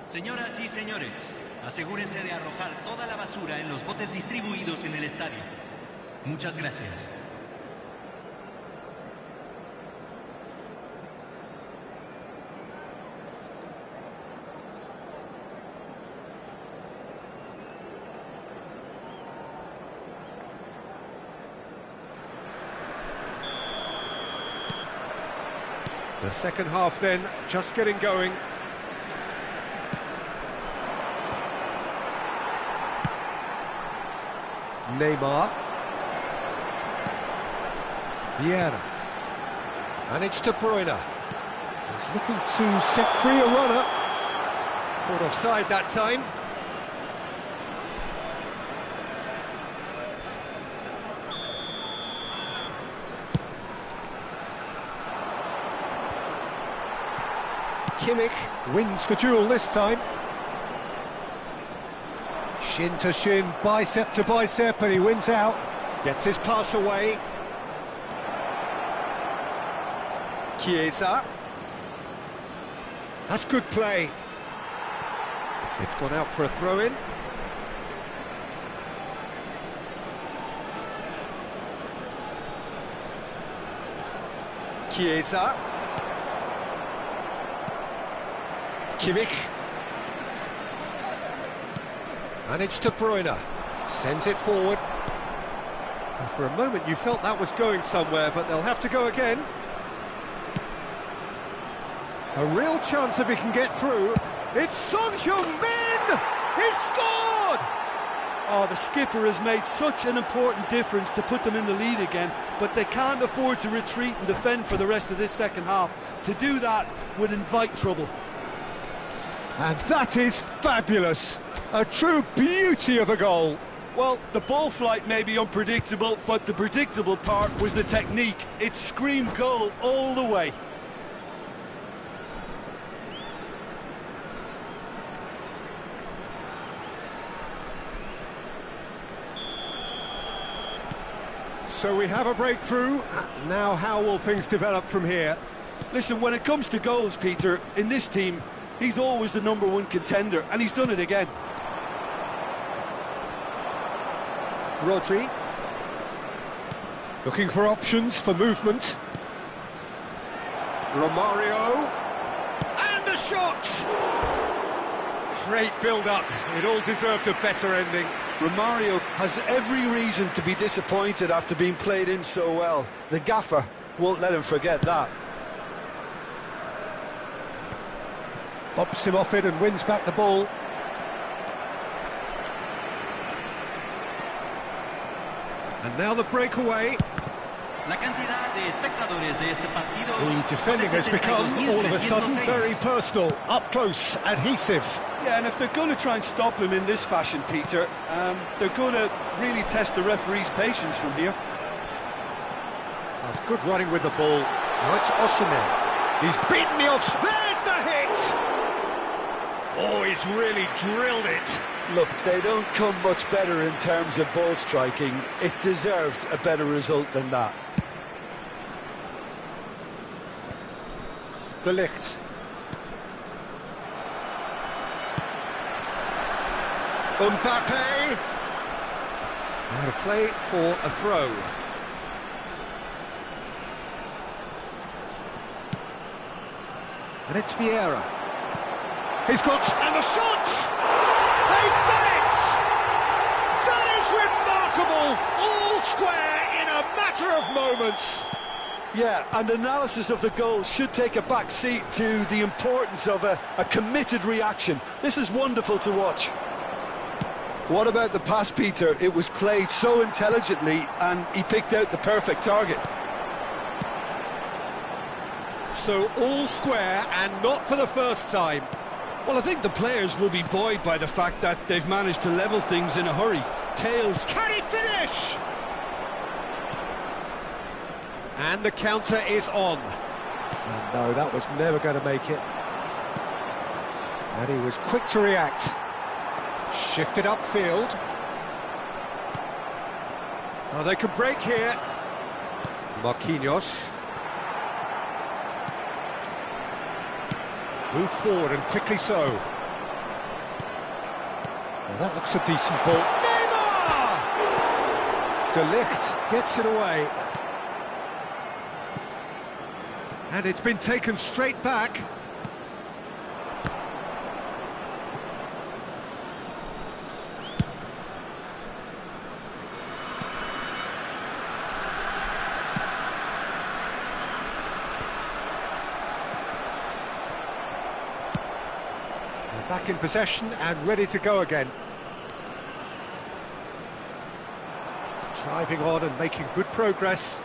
Señoras y señores, asegúrense de arrojar toda la basura en los botes distribuidos en el estadio. Muchas gracias. The second half then, just getting going. Neymar. Vieira. And it's De Bruyne. He's looking to set free a runner. Caught offside that time. Kimmich wins the duel this time. Shin to shin, bicep to bicep, and he wins out. Gets his pass away. Chiesa. That's good play. It's gone out for a throw-in. Chiesa. Kimmich. And it's De Bruyne. Sends it forward. And for a moment you felt that was going somewhere, but they'll have to go again. A real chance if he can get through. It's Son Heung-min! He's scored! Oh, the skipper has made such an important difference to put them in the lead again, but they can't afford to retreat and defend for the rest of this second half. To do that would invite trouble. And that is fabulous. A true beauty of a goal. Well, the ball flight may be unpredictable, but the predictable part was the technique. It screamed goal all the way. So we have a breakthrough. Now how will things develop from here? Listen, when it comes to goals, Peter, in this team, he's always the #1 contender, and he's done it again. Rodri. Looking for options for movement. Romario. And a shot! Great build-up. It all deserved a better ending. Romario has every reason to be disappointed after being played in so well. The gaffer won't let him forget that. Bumps him off it and wins back the ball. And now the breakaway. La cantidad de espectadores de este partido. The defending has become, all of a sudden, very personal, up close, adhesive. Yeah, and if they're going to try and stop him in this fashion, Peter, they're going to really test the referee's patience from here. That's good running with the ball. Now it's Osimhen. He's beaten the off. There's the hit! Oh, he's really drilled it. Look, they don't come much better in terms of ball striking. It deserved a better result than that. De Ligt. Mbappe. Out of play for a throw. And it's Vieira. He's got... and the shot! They've done it! That is remarkable! All square in a matter of moments. Yeah, and analysis of the goal should take a back seat to the importance of a committed reaction. This is wonderful to watch. What about the pass, Peter? It was played so intelligently and he picked out the perfect target. So all square and not for the first time. Well, I think the players will be buoyed by the fact that they've managed to level things in a hurry. Tails. Can he finish? And the counter is on. And no, that was never going to make it. And he was quick to react. Shifted upfield. Oh, they can break here. Marquinhos. Move forward and quickly so. Now that looks a decent ball. Neymar! De Ligt gets it away. And it's been taken straight back. Back in possession and ready to go again. Driving on and making good progress.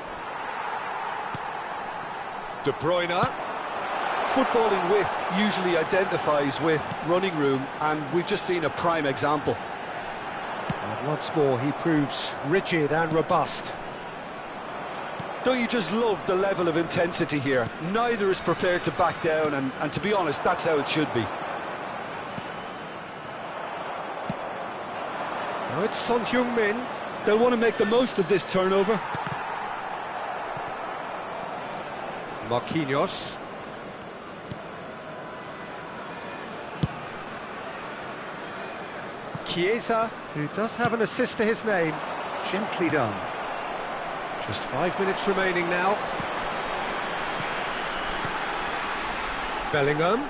De Bruyne. Footballing width usually identifies with running room, and we've just seen a prime example. And once more he proves rigid and robust. Don't you just love the level of intensity here? Neither is prepared to back down, and to be honest, that's how it should be. Now it's Son Heung-min. They'll want to make the most of this turnover. Marquinhos. Chiesa, who does have an assist to his name. Gently done. Just 5 minutes remaining now. Bellingham.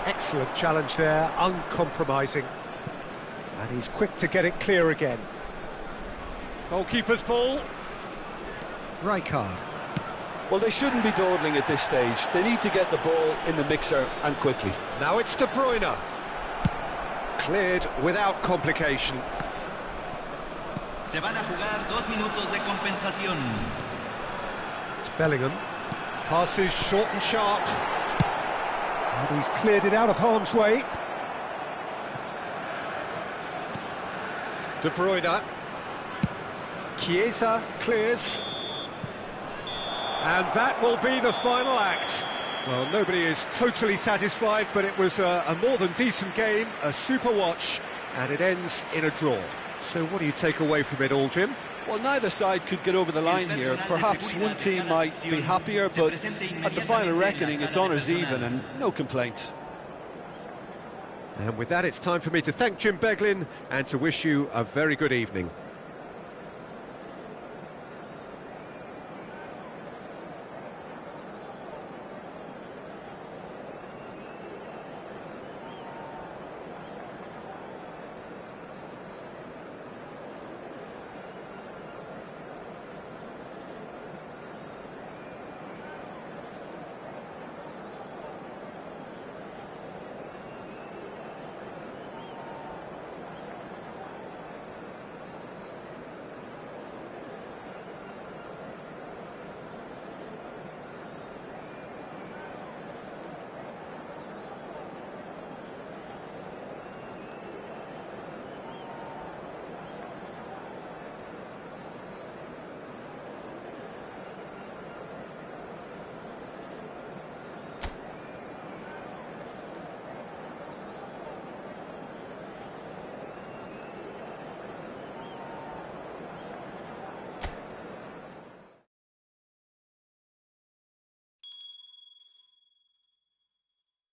Excellent challenge there, uncompromising. And he's quick to get it clear again. Goalkeeper's ball. Rijkaard. Well, they shouldn't be dawdling at this stage. They need to get the ball in the mixer and quickly. Now it's De Bruyne. Cleared without complication. Se van a jugar 2 minutos de compensación. It's Bellingham. Passes short and sharp. And he's cleared it out of harm's way. De Bruyne. Chiesa clears. And that will be the final act. Well, nobody is totally satisfied, but it was a more than decent game, a super watch, and it ends in a draw. So what do you take away from it all, Jim? Well, neither side could get over the line here. Perhaps one team might be happier, but at the final reckoning, it's honours even and no complaints. And with that, it's time for me to thank Jim Beglin and to wish you a very good evening.